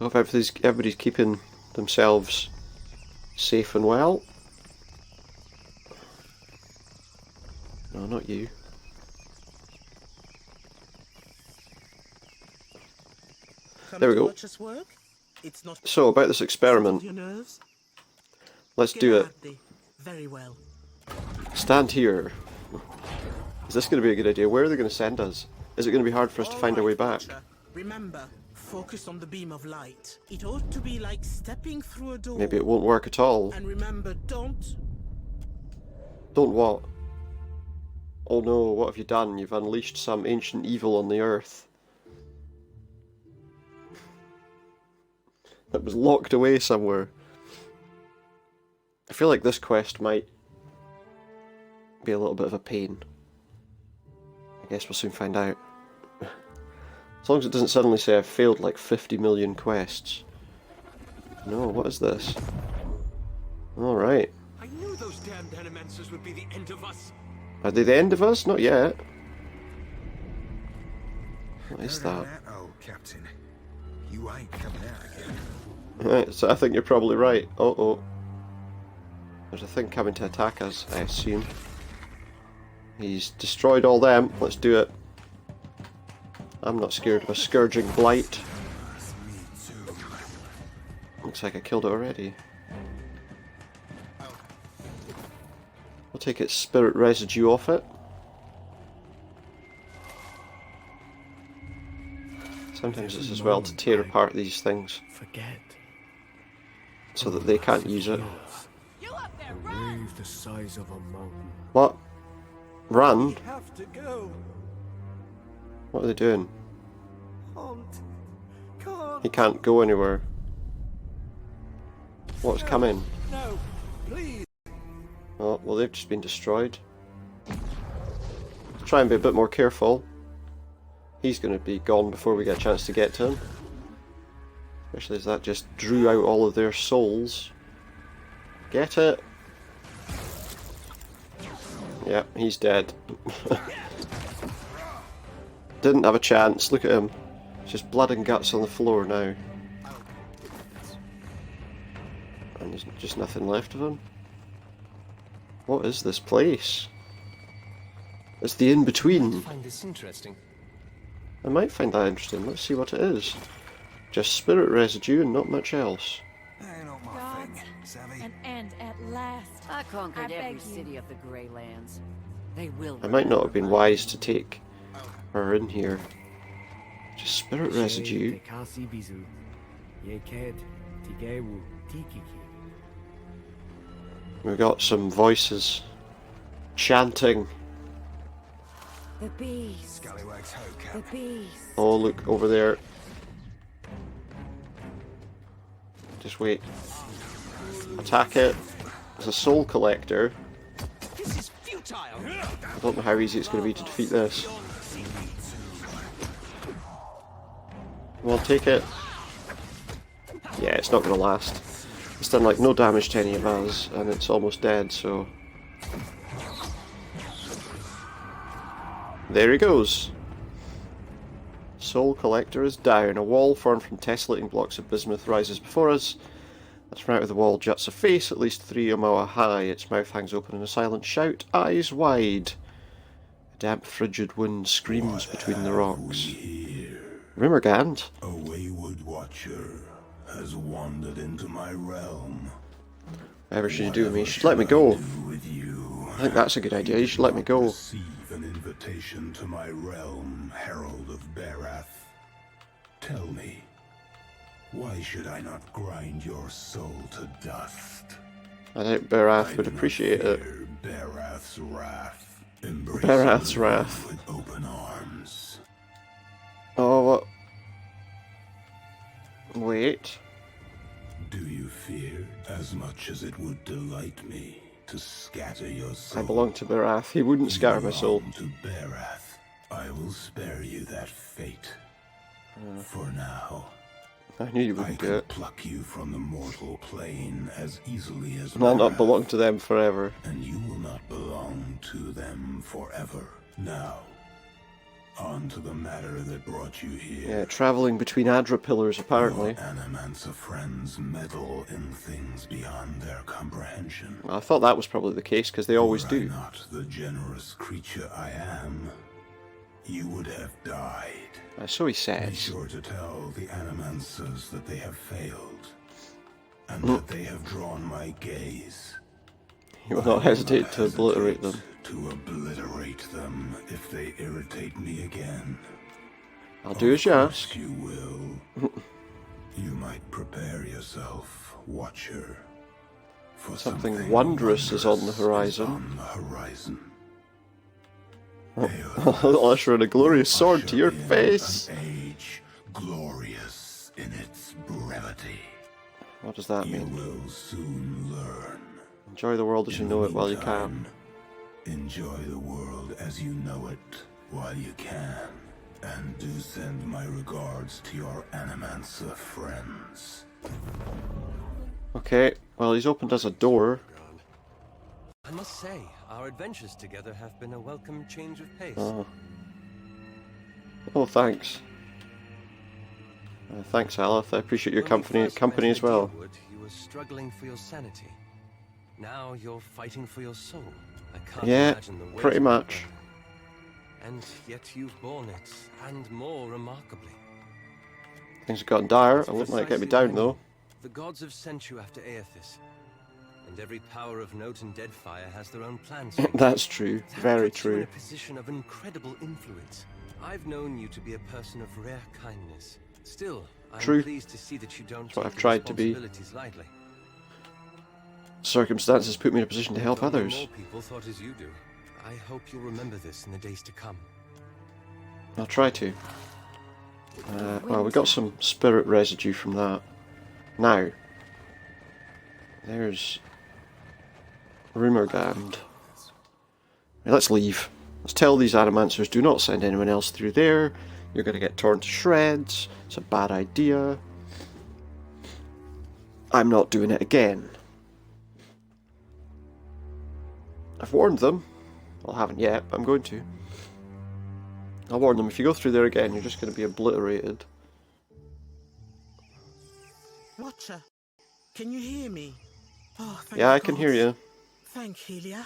Speaker 1: So if everybody's keeping themselves safe and well. No, not you. There we go. So about this experiment. Let's do it.
Speaker 6: Very well.
Speaker 1: Stand here. Is this going to be a good idea? Where are they going to send us? Is it going to be hard for us to find our way back?
Speaker 6: Remember, focus on the beam of light. It ought to be like stepping through a door.
Speaker 1: Maybe it won't work at all.
Speaker 6: And remember, don't
Speaker 1: what? Oh no, what have you done? You've unleashed some ancient evil on the earth. That was locked away somewhere. I feel like this quest might be a little bit of a pain. I guess we'll soon find out. As long as it doesn't suddenly say I've failed like 50 million quests. No, what is this? Alright.
Speaker 2: I knew those damned Animancers would be the end of us.
Speaker 1: Are they the end of us? Not yet. What is that?
Speaker 5: Oh, Captain. You ain't coming out again.
Speaker 1: Right, so I think you're probably right. Uh-oh. There's a thing coming to attack us, I assume. He's destroyed all them. Let's do it. I'm not scared of a scourging blight. Looks like I killed it already. We'll take its spirit residue off it. Sometimes it's as well to tear apart these things
Speaker 7: Forget.
Speaker 1: so that they can't use it.
Speaker 3: You up there,
Speaker 7: A
Speaker 3: run!
Speaker 7: wave the size of a mountain.
Speaker 1: What? Run?
Speaker 2: Have to go.
Speaker 1: What are they doing?
Speaker 2: Can't.
Speaker 1: He can't go anywhere. What's coming?
Speaker 2: No, please.
Speaker 1: Oh, well, they've just been destroyed. Let's try and be a bit more careful. He's going to be gone before we get a chance to get to him. Especially as that just drew out all of their souls. Get it! Yeah, he's dead. Didn't have a chance, look at him. It's just blood and guts on the floor now. And there's just nothing left of him. What is this place? It's the in-between.
Speaker 8: Find this interesting.
Speaker 1: I might find that interesting. Let's see what it is. Just spirit residue and not much else.
Speaker 5: Ain't not my
Speaker 9: Gods,
Speaker 5: thing, savvy?
Speaker 9: an end at last.
Speaker 10: I conquered
Speaker 9: I
Speaker 10: every
Speaker 9: beg you.
Speaker 10: city of the Greylands. They will.
Speaker 1: I might not have been wise to take her in here. Just spirit residue. We've got some voices chanting.
Speaker 4: The beast.
Speaker 5: Scallywags ho,
Speaker 4: The
Speaker 5: Cap.
Speaker 4: beast.
Speaker 1: Oh, look over there. Just wait. Attack it. It's a soul collector.
Speaker 2: This is futile.
Speaker 1: I don't know how easy it's going to be to defeat this. Well, take it. Yeah, it's not going to last. It's done like no damage to any of us, and it's almost dead, so... There he goes. Soul Collector is down. A wall formed from tessellating blocks of bismuth rises before us. At the front of the wall juts a face at least 3 moa high. Its mouth hangs open in a silent shout, eyes wide. A damp, frigid wind screams between the rocks. Rimmergand?
Speaker 7: A wayward watcher has wandered into my realm.
Speaker 1: Whatever should you do with me? You should let me go.
Speaker 7: With you.
Speaker 1: I think that's a good idea. You should let me go.
Speaker 7: Receive an invitation to my realm, Herald of Barath. Tell me, why should I not grind your soul to dust?
Speaker 1: I think Barath would appreciate it.
Speaker 7: Barath's wrath. Embrace
Speaker 1: Barath's wrath.
Speaker 7: with open arms.
Speaker 1: Oh, what? Wait.
Speaker 7: Do you fear as much as it would delight me to scatter your soul?
Speaker 1: I belong to Barath. He wouldn't scatter my soul.
Speaker 7: To Barath, I will spare you that fate. For now,
Speaker 1: I knew you
Speaker 7: I
Speaker 1: wouldn't do
Speaker 7: could
Speaker 1: it.
Speaker 7: pluck you from the mortal plane as easily as
Speaker 1: I'll not
Speaker 7: Barath,
Speaker 1: belong to them forever.
Speaker 7: and you will not belong to them forever. Now, on to the matter that brought you here.
Speaker 1: Yeah, travelling between Adra pillars, apparently.
Speaker 7: Your Animancer friends meddle in things beyond their comprehension.
Speaker 1: I thought that was probably the case, because they always
Speaker 7: Were
Speaker 1: do.
Speaker 7: I not the generous creature I am, you would have died.
Speaker 1: So he
Speaker 7: Be
Speaker 1: says.
Speaker 7: sure to tell the Animancers that they have failed, and that they have drawn my gaze.
Speaker 1: He will not hesitate to obliterate them.
Speaker 7: To obliterate them if they irritate me again.
Speaker 1: I'll do as you
Speaker 7: Of course
Speaker 1: ask.
Speaker 7: You will. You might prepare yourself, Watcher, for
Speaker 1: Something wondrous is on the horizon.
Speaker 7: on the horizon.
Speaker 1: I'll usher in a glorious sword to your
Speaker 7: Usher in
Speaker 1: face.
Speaker 7: An age glorious in its brevity.
Speaker 1: What does that
Speaker 7: You
Speaker 1: mean?
Speaker 7: will soon learn.
Speaker 1: Enjoy the world as you
Speaker 7: In
Speaker 1: know
Speaker 7: the
Speaker 1: it while you can.
Speaker 7: meantime, enjoy the world as you know it while you can. And do send my regards to your Animancer friends.
Speaker 1: Okay, well he's opened us a door.
Speaker 8: I must say, our adventures together have been a welcome change of pace.
Speaker 1: Oh, thanks. Thanks, Aleph. I appreciate your
Speaker 8: When we
Speaker 1: company
Speaker 8: first met
Speaker 1: as
Speaker 8: in
Speaker 1: well.
Speaker 8: Deadwood, you were struggling for your sanity. Now you're fighting for your soul. I can't
Speaker 1: Yeah,
Speaker 8: imagine the weight
Speaker 1: pretty
Speaker 8: of
Speaker 1: much.
Speaker 8: it. And yet you've borne it, and more remarkably.
Speaker 1: Things have gotten dire.
Speaker 8: It's
Speaker 1: I wouldn't let it get me
Speaker 8: precisely
Speaker 1: down
Speaker 8: why
Speaker 1: though.
Speaker 8: The gods have sent you after Aethys. And every power of note in Deadfire has their own plans for you.
Speaker 1: That's true.
Speaker 8: That
Speaker 1: Very
Speaker 8: puts you in
Speaker 1: true.
Speaker 8: a position of incredible influence. I've known you to be a person of rare kindness. Still, I'm
Speaker 1: True.
Speaker 8: pleased to see that you don't
Speaker 1: That's what
Speaker 8: take
Speaker 1: I've tried to be.
Speaker 8: responsibilities lightly.
Speaker 1: Circumstances put me in a position to help
Speaker 8: If only
Speaker 1: others.
Speaker 8: More people thought as you do. I hope you'll remember this in the days to come.
Speaker 1: I'll try to. Well, we got some spirit residue from that. Now, there's Rimmergand. Right, let's leave. Let's tell these Animancers, do not send anyone else through there. You're going to get torn to shreds. It's a bad idea. I'm not doing it again. I've warned them. Well, I haven't yet, but I'm going to. I'll warn them, if you go through there again, you're just going to be obliterated.
Speaker 6: Watcher, can you hear me? Oh, thank
Speaker 1: Yeah, I
Speaker 6: God.
Speaker 1: can hear you.
Speaker 6: Thank Helia.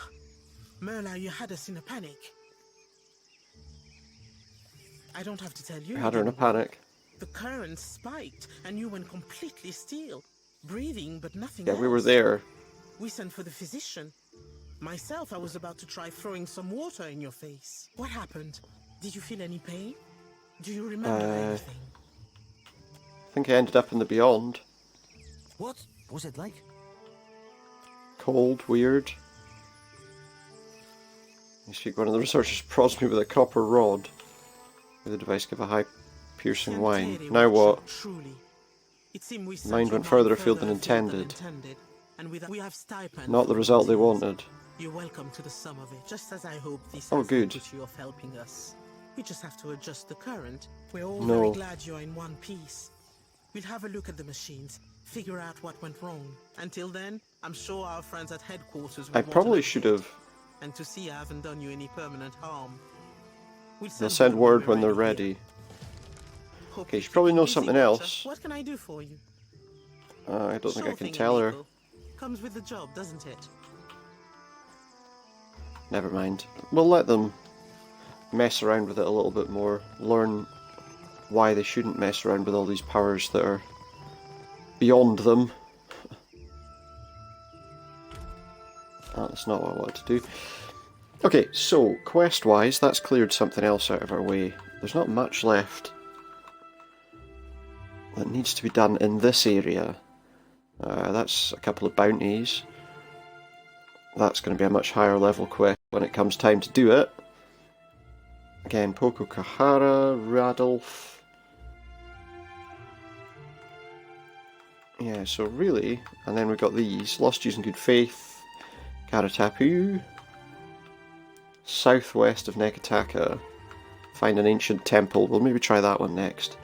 Speaker 6: Merla, you had us in a panic. I don't have to tell you.
Speaker 1: I had her in a
Speaker 6: didn't we?
Speaker 1: panic.
Speaker 6: The current spiked, and you went completely still. Breathing, but nothing
Speaker 1: Yeah,
Speaker 6: else.
Speaker 1: we were there.
Speaker 6: We sent for the physician. Myself, I was about to try throwing some water in your face. What happened? Did you feel any pain? Do you remember anything?
Speaker 1: I think I ended up in the beyond.
Speaker 2: What was it like?
Speaker 1: Cold, weird. You speak, one of the researchers prods me with a copper rod. With the device give a high piercing whine. Now what?
Speaker 6: Truly. It seemed we sent
Speaker 1: Mind
Speaker 6: your
Speaker 1: went further
Speaker 6: mind
Speaker 1: afield than
Speaker 6: afield
Speaker 1: intended.
Speaker 6: And we have stipend
Speaker 1: Not the
Speaker 6: for
Speaker 1: result they
Speaker 6: volunteers.
Speaker 1: wanted.
Speaker 6: You're welcome to the sum of it, just as I hope this
Speaker 1: Oh,
Speaker 6: has the
Speaker 1: good.
Speaker 6: opportunity of helping us. We just have to adjust the current. We're all
Speaker 1: No.
Speaker 6: very glad you're in one piece. We'll have a look at the machines, figure out what went wrong. Until then, I'm sure our friends at headquarters will
Speaker 1: I
Speaker 6: want
Speaker 1: probably
Speaker 6: an
Speaker 1: should
Speaker 6: update.
Speaker 1: have.
Speaker 6: And to see I haven't done you any permanent harm. We'll
Speaker 1: They'll send word when they're
Speaker 6: here.
Speaker 1: ready.
Speaker 6: Hope
Speaker 1: Okay,
Speaker 6: you
Speaker 1: she probably
Speaker 6: keep
Speaker 1: knows
Speaker 6: busy,
Speaker 1: something
Speaker 6: Watcher.
Speaker 1: else.
Speaker 6: What can I do for you?
Speaker 1: I don't think I
Speaker 6: Sure
Speaker 1: can
Speaker 6: thing,
Speaker 1: tell her.
Speaker 6: amigo. Comes with the job, doesn't it?
Speaker 1: Never mind. We'll let them mess around with it a little bit more. Learn why they shouldn't mess around with all these powers that are beyond them. That's not what I wanted to do. Okay, so quest-wise, that's cleared something else out of our way. There's not much left that needs to be done in this area. That's a couple of bounties. That's going to be a much higher level quest when it comes time to do it. Again, Poko Kahara, Radolf. Yeah, so really, and then we've got these. Lost Using Good Faith, Karatapu, southwest of Nekataka. Find an ancient temple. We'll maybe try that one next.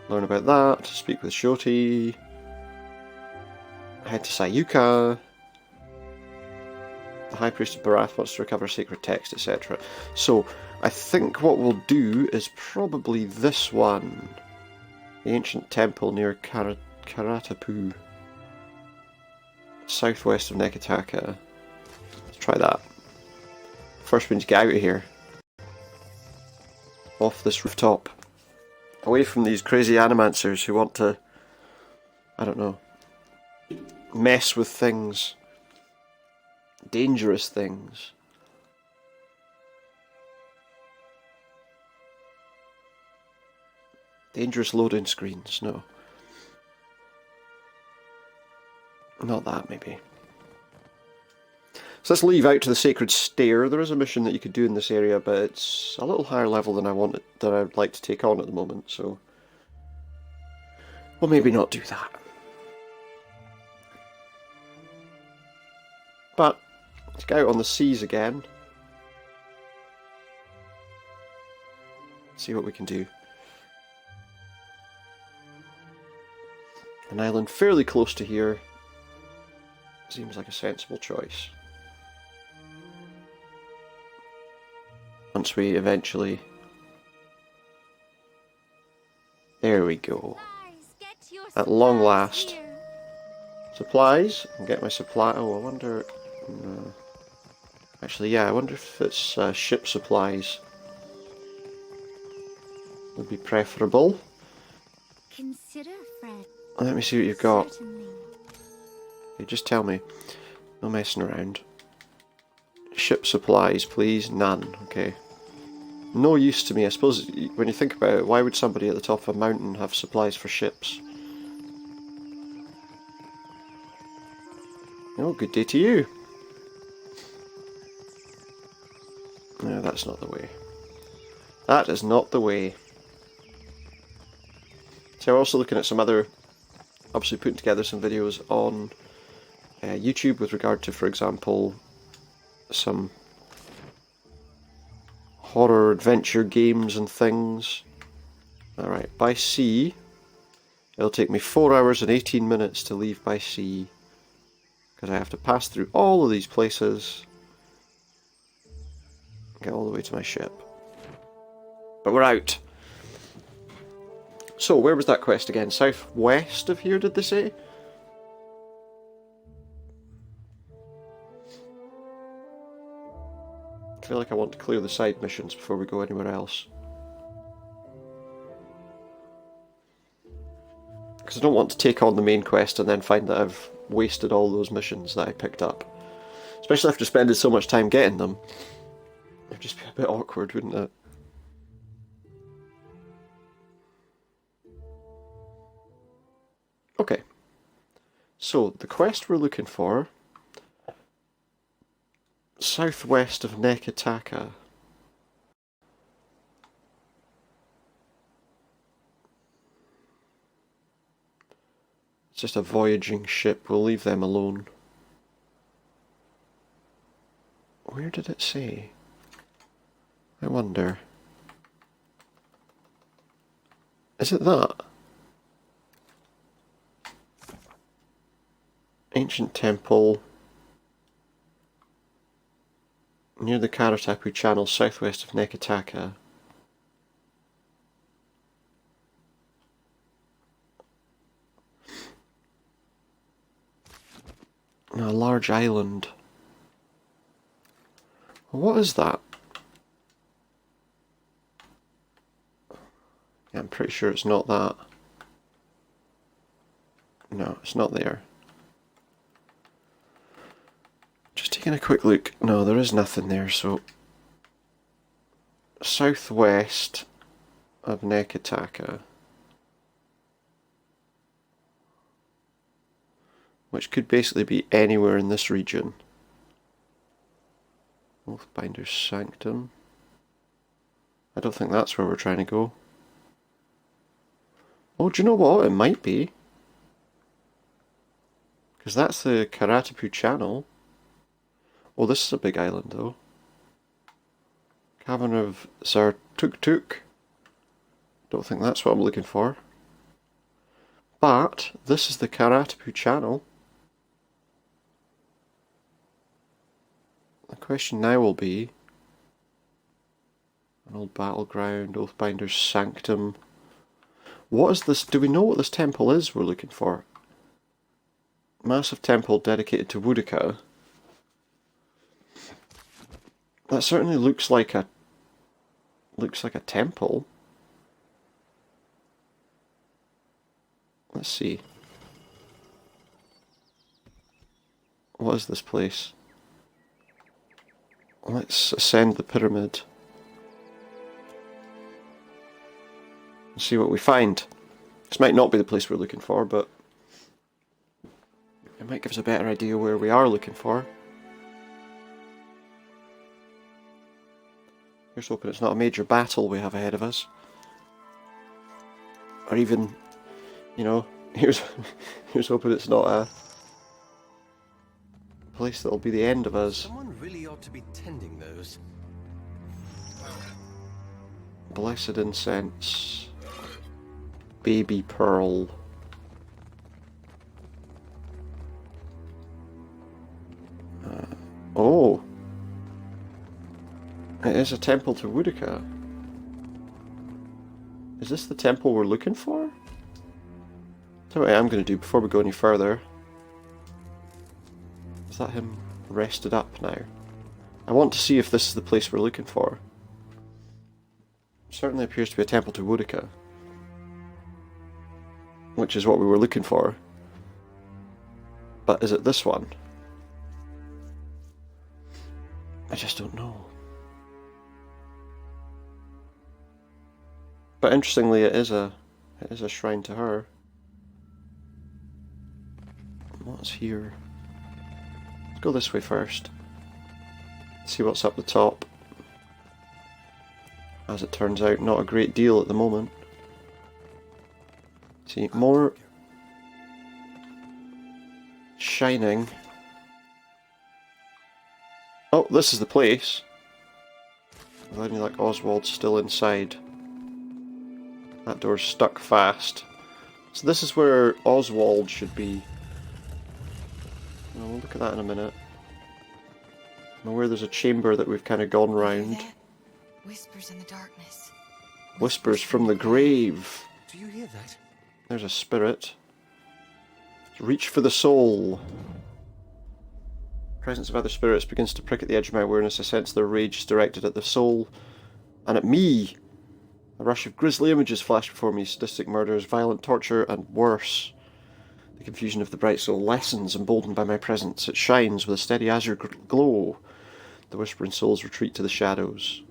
Speaker 1: Learn about that, speak with Shoti, head to Sayuka. The High Priest of Barath wants to recover sacred text, etc. So, I think what we'll do is probably this one. The ancient temple near Karatapu. Southwest of Nekataka. Let's try that. First we need to get out of here. Off this rooftop. Away from these crazy animancers who want to, I don't know, mess with things. Dangerous things. Dangerous loading screens, no. Not that, maybe. So let's leave out to the Sacred Stair. There is a mission that you could do in this area, but it's a little higher level than I'd like to take on at the moment, so we'll maybe not do that. But let's go out on the seas again. See what we can do. An island fairly close to here seems like a sensible choice. Once we eventually... There we go. At long last. Supplies? I can get my supply... Oh, I wonder... No. Actually, yeah, I wonder if it's ship supplies. Would be preferable.
Speaker 9: Consider, Fred.
Speaker 1: Let me see what you've got.
Speaker 9: Certainly.
Speaker 1: Okay, just tell me. No messing around. Ship supplies, please. None. Okay. No use to me. I suppose when you think about it, why would somebody at the top of a mountain have supplies for ships? Oh, good day to you. No, that's not the way. That is not the way. So we're also looking at some other, obviously putting together some videos on YouTube with regard to, for example, some horror adventure games and things. Alright, by sea, it'll take me 4 hours and 18 minutes to leave by sea, because I have to pass through all of these places, get all the way to my ship. But we're out. So, where was that quest again? Southwest of here, did they say? I feel like I want to clear the side missions before we go anywhere else. Because I don't want to take on the main quest and then find that I've wasted all those missions that I picked up. Especially after spending so much time getting them. It would just be a bit awkward, wouldn't it? Okay. So, the quest we're looking for... southwest of Nekataka. It's just a voyaging ship. We'll leave them alone. Where did it say? I wonder. Is it that? Ancient temple near the Karatapu Channel, southwest of Nekataka. A large island. What is that? Yeah, I'm pretty sure it's not that. No, it's not there. Just taking a quick look. No, there is nothing there, so... southwest of Nekataka. Which could basically be anywhere in this region. Oathbinder's Sanctum. I don't think that's where we're trying to go. Oh, do you know what? It might be. Because that's the Karatapu Channel. Oh, this is a big island though. Cavern of Zartuktuk. Don't think that's what I'm looking for. But this is the Karatapu Channel. The question now will be... an old battleground, Oathbinder's Sanctum. What is this? Do we know what this temple is we're looking for? Massive temple dedicated to Woedica. That certainly looks like a temple. Let's see. What is this place? Let's ascend the pyramid. And see what we find. This might not be the place we're looking for, but it might give us a better idea where we are looking for. Here's hoping it's not a major battle we have ahead of us. Or even, you know, here's hoping it's not a place that'll be the end of us.
Speaker 8: Someone really ought to be tending those.
Speaker 1: Blessed incense. Baby pearl. Oh. It is a temple to Woedica. Is this the temple we're looking for? That's what I am going to do before we go any further. Is that him rested up now? I want to see if this is the place we're looking for. It certainly appears to be a temple to Woedica. Which is what we were looking for. But is it this one? I just don't know. But interestingly, it is a shrine to her. What's here? Let's go this way first. See what's up the top. As it turns out, not a great deal at the moment. See, more shining. Oh, this is the place. Only like Oswald's still inside. That door's stuck fast. So this is where Oswald should be. Well, we'll look at that in a minute. Now where there's a chamber that we've kind of gone round.
Speaker 3: Whispers in the darkness.
Speaker 1: Whispers from the grave.
Speaker 8: Do you hear that?
Speaker 1: There's a spirit. Reach for the soul. Presence of other spirits begins to prick at the edge of my awareness. I sense their rage is directed at the soul and at me. A rush of grisly images flashed before me, sadistic murders, violent torture, and worse. The confusion of the bright soul lessens, emboldened by my presence. It shines with a steady azure glow. The whispering souls retreat to the shadows.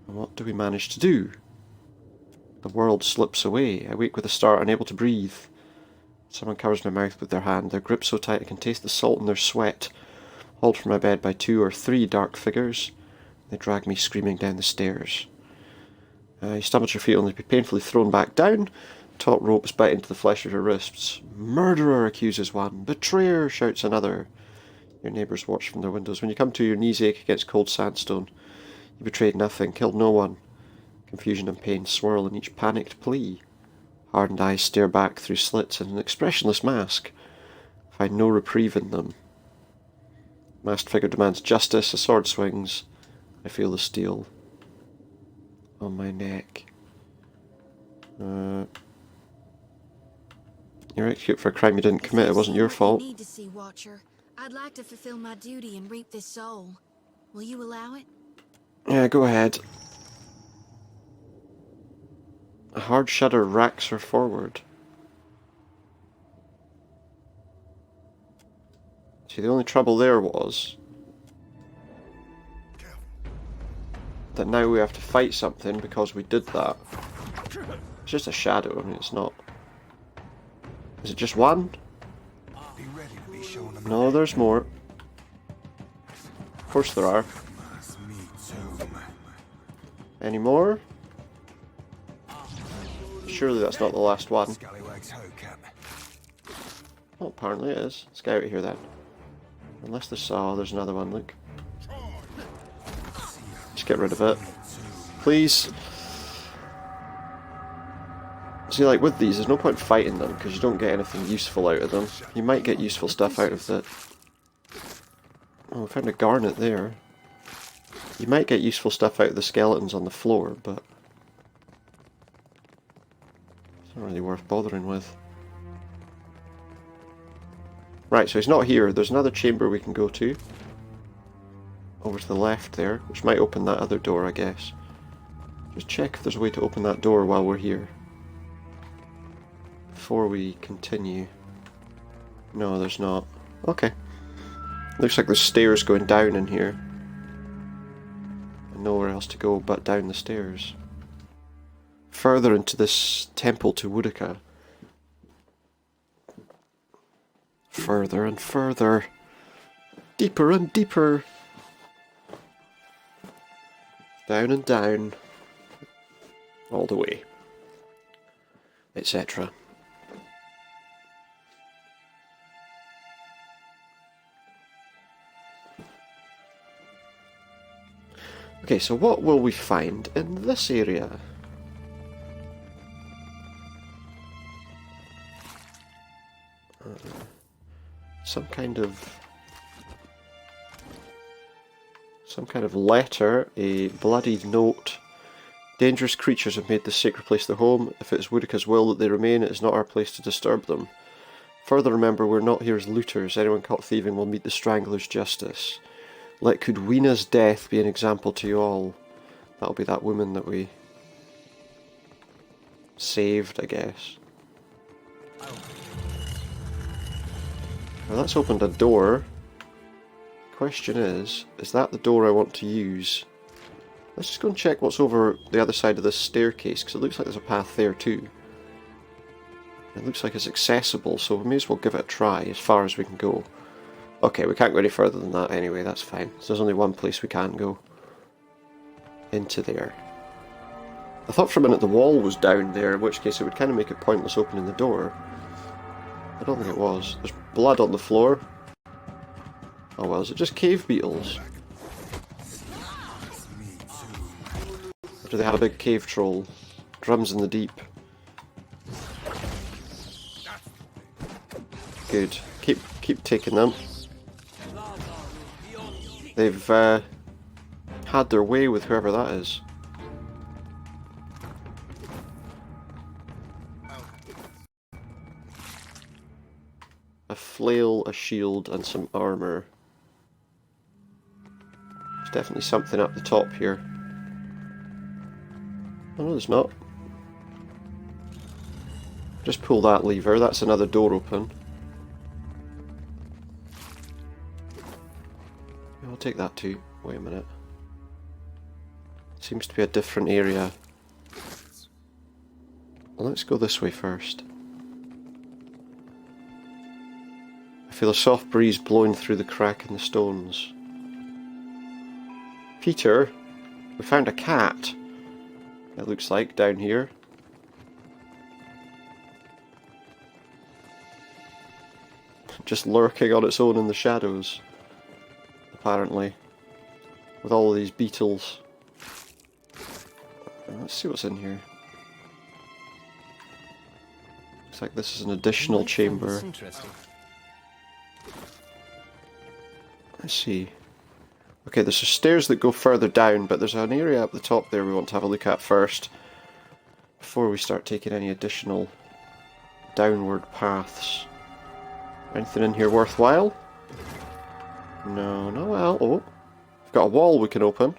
Speaker 1: And what do we manage to do? The world slips away. I wake with a start, unable to breathe. Someone covers my mouth with their hand, their grip so tight I can taste the salt in their sweat. Hauled from my bed by 2 or 3 dark figures, they drag me screaming down the stairs. You stumble to your feet only to be painfully thrown back down. Taut ropes bite into the flesh of your wrists. Murderer, accuses one. Betrayer, shouts another. Your neighbours watch from their windows. When you come to, your knees ache against cold sandstone. You betrayed nothing, killed no one. Confusion and pain swirl in each panicked plea. Hardened eyes stare back through slits in an expressionless mask. Find no reprieve in them. Masked figure demands justice, a sword swings. I feel the steel on my neck. You're executed for a crime you didn't commit. It wasn't your fault.
Speaker 3: I need to see Watcher. I'd like to fulfill my duty and reap this soul. Will you allow it?
Speaker 1: Yeah, go ahead. A hard shudder racks her forward. See, the only trouble there was that now we have to fight something because we did that. It's just a shadow, I mean, it's not... Is it just one? No, there's more. Of course there are. Any more? Surely that's not the last one. Well, apparently it is. Let's get out of here then. Unless there's... Oh, there's another one, look. Just get rid of it. Please. See, like with these, there's no point fighting them because you don't get anything useful out of them. You might get useful stuff out of it. Oh, I found a garnet there. You might get useful stuff out of the skeletons on the floor, but it's not really worth bothering with. Right, so he's not here. There's another chamber we can go to. Over to the left there, which might open that other door, I guess. Just check if there's a way to open that door while we're here. Before we continue. No, there's not. Okay. Looks like there's stairs going down in here. And nowhere else to go but down the stairs. Further into this Temple to Woedica. Further and further. Deeper and deeper. Down and down. All the way. Etc. Okay, so what will we find in this area? Some kind of letter, a bloodied note. Dangerous creatures have made this sacred place their home. If it is Woedica's will that they remain, it is not our place to disturb them. Further, remember, we're not here as looters. Anyone caught thieving will meet the Strangler's justice. Let Kudwina's death be an example to you all. That'll be that woman that we saved, I guess. Well, that's opened a door. Question is that the door I want to use? Let's just go and check what's over the other side of this staircase, because it looks like there's a path there too. It looks like it's accessible, so we may as well give it a try as far as we can go. Okay, we can't go any further than that anyway, that's fine. So there's only one place we can go. Into there. I thought for a minute the wall was down there, in which case it would kind of make it pointless opening the door. I don't think it was. There's blood on the floor. Oh well, is it just cave beetles? Or do they have a big cave troll? Drums in the deep. Good. Keep taking them. They've had their way with whoever that is. A flail, a shield, and some armour. There's definitely something up the top here. Oh, no, there's not. Just pull that lever, that's another door open. I'll take that too. Wait a minute. Seems to be a different area. Well, let's go this way first. I feel a soft breeze blowing through the crack in the stones. Peter, we found a cat, it looks like, down here. Just lurking on its own in the shadows, apparently, with all of these beetles. Let's see what's in here. Looks like this is an additional chamber. Let's see. Okay, there's some stairs that go further down, but there's an area up the top there we want to have a look at first, before we start taking any additional downward paths. Anything in here worthwhile? No, no, well, oh. We've got a wall we can open.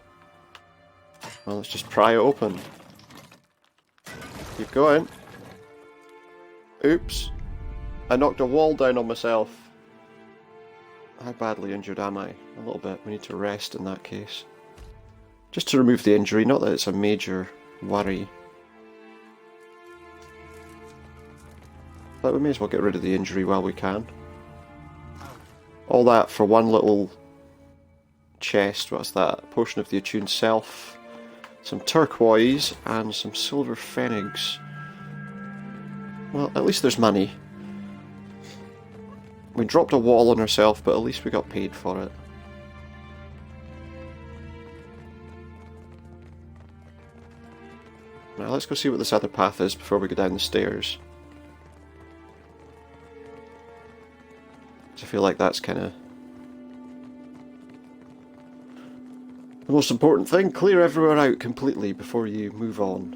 Speaker 1: Well, let's just pry it open. Keep going. Oops. I knocked a wall down on myself. How badly injured am I? A little bit. We need to rest in that case. Just to remove the injury, not that it's a major worry. But we may as well get rid of the injury while we can. All that for one little chest. What's that? Potion of the attuned self. Some turquoise and some silver pfennigs. Well, at least there's money. We dropped a wall on ourselves, but at least we got paid for it. Now let's go see what this other path is before we go down the stairs. I feel like that's kind of the most important thing. Clear everywhere out completely before you move on.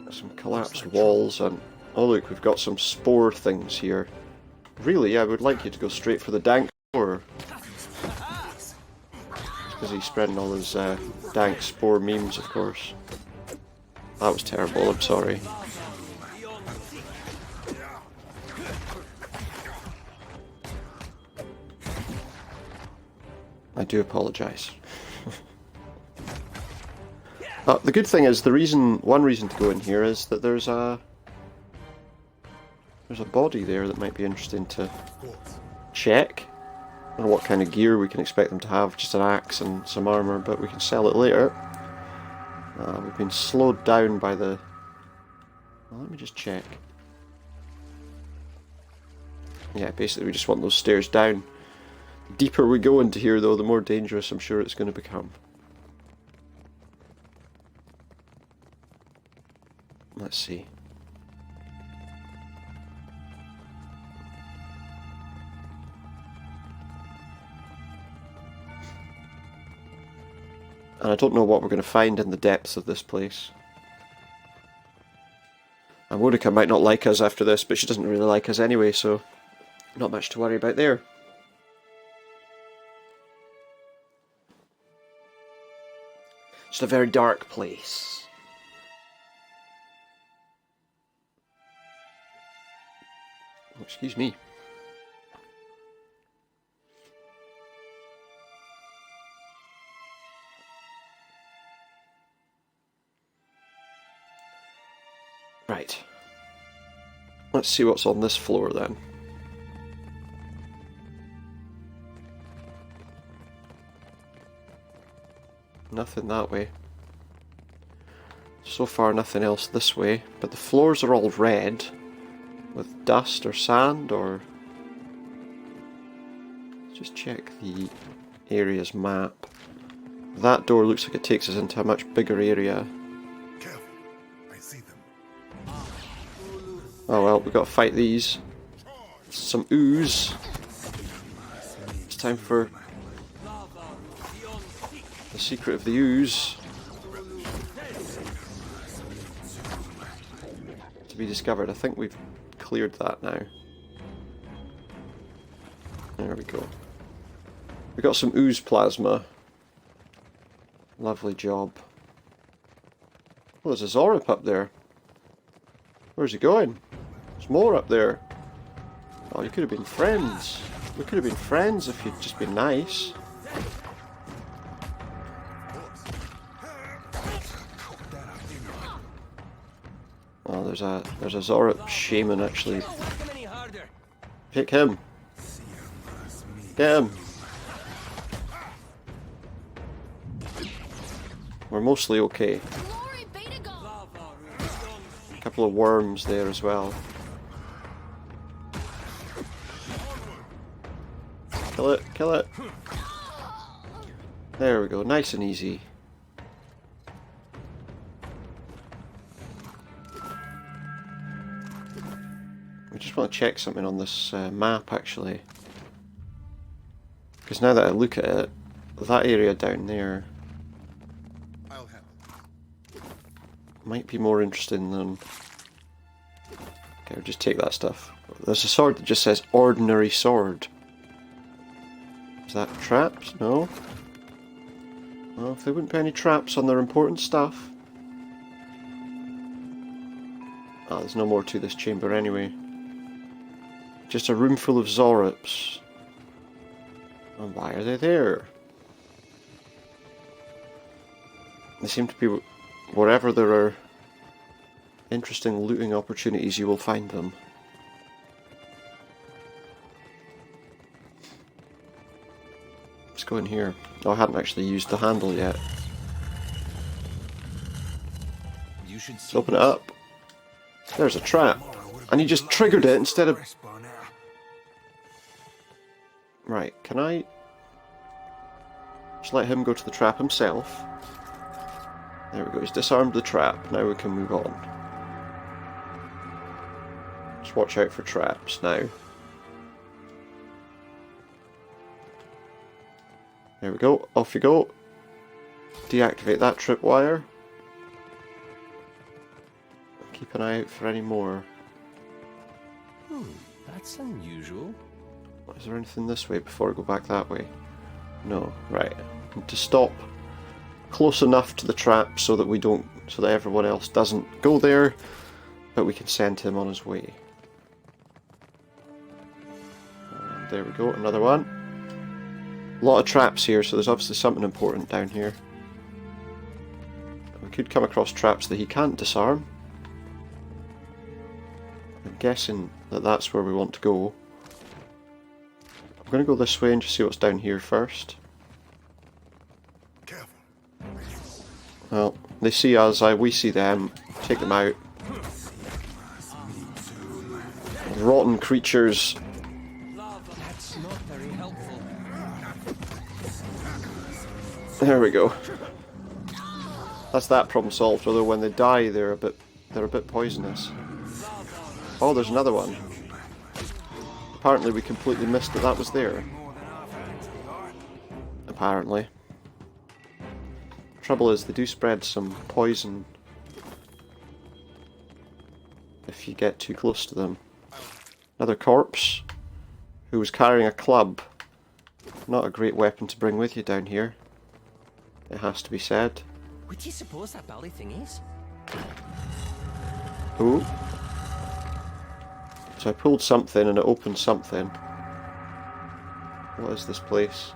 Speaker 1: Some collapsed walls and... oh look, we've got some spore things here. Really, I would like you to go straight for the dank spore. It's because he's spreading all his dank spore memes, of course. That was terrible, I'm sorry. I do apologise. The good thing is, one reason to go in here is that there's a body there that might be interesting to check. I don't know what kind of gear we can expect them to have, just an axe and some armour, but we can sell it later. We've been slowed down by the... well, let me just check. Yeah, basically we just want those stairs down. The deeper we go into here though, the more dangerous I'm sure it's going to become. Let's see. And I don't know what we're going to find in the depths of this place. And Woedica might not like us after this, but she doesn't really like us anyway, so not much to worry about there. It's a very dark place. Oh, excuse me. Right. Let's see what's on this floor then. Nothing that way. So far nothing else this way, but the floors are all red with dust or sand or... let's just check the area's map. That door looks like it takes us into a much bigger area.
Speaker 5: Careful. I see them.
Speaker 1: Oh well, we've got to fight these. Some ooze. It's time for the secret of the ooze to be discovered. I think we've cleared that now. There we go. We got some ooze plasma. Lovely job. Oh, there's a Zorup up there. Where's he going? There's more up there. Oh, you could have been friends. We could have been friends if you'd just been nice. Oh, there's a Zorup shaman actually. Pick him. Get him. We're mostly okay. A couple of worms there as well. Kill it, kill it. There we go, nice and easy. We just want to check something on this map actually. Because now that I look at it, that area down there might be more interesting than... Okay, we'll just take that stuff. There's a sword that just says ordinary sword. Is that traps? No. Well, if there wouldn't be any traps on their important stuff. Ah, there's no more to this chamber anyway. Just a room full of Zorups. And why are they there? They seem to be wherever there are interesting looting opportunities, you will find them. Let's go in here. Oh, I hadn't actually used the handle yet. Let's open it up. There's a trap. And he just triggered it instead of... Right, can I just let him go to the trap himself? There we go, he's disarmed the trap. Now we can move on. Just watch out for traps now. There we go, off you go. Deactivate that tripwire. Keep an eye out for any more.
Speaker 8: That's unusual.
Speaker 1: Is there anything this way before I go back that way? No, right. Need to stop close enough to the trap so that we don't, so that everyone else doesn't go there, but we can send him on his way. And there we go, another one. A lot of traps here, so there's obviously something important down here. We could come across traps that he can't disarm. I'm guessing that that's where we want to go. I'm going to go this way and just see what's down here first. Well, they see us, we see them. Take them out. Rotten creatures.
Speaker 8: That's not very helpful.
Speaker 1: There we go. That's that problem solved. Although when they die, they're a bit poisonous. Oh, there's another one. Apparently we completely missed that was there. Apparently. Trouble is, they do spread some poison if you get too close to them. Another corpse who was carrying a club. Not a great weapon to bring with you down here, it has to be said.
Speaker 10: What do you suppose that bally thing is?
Speaker 1: Ooh. So I pulled something and it opened something. What is this place?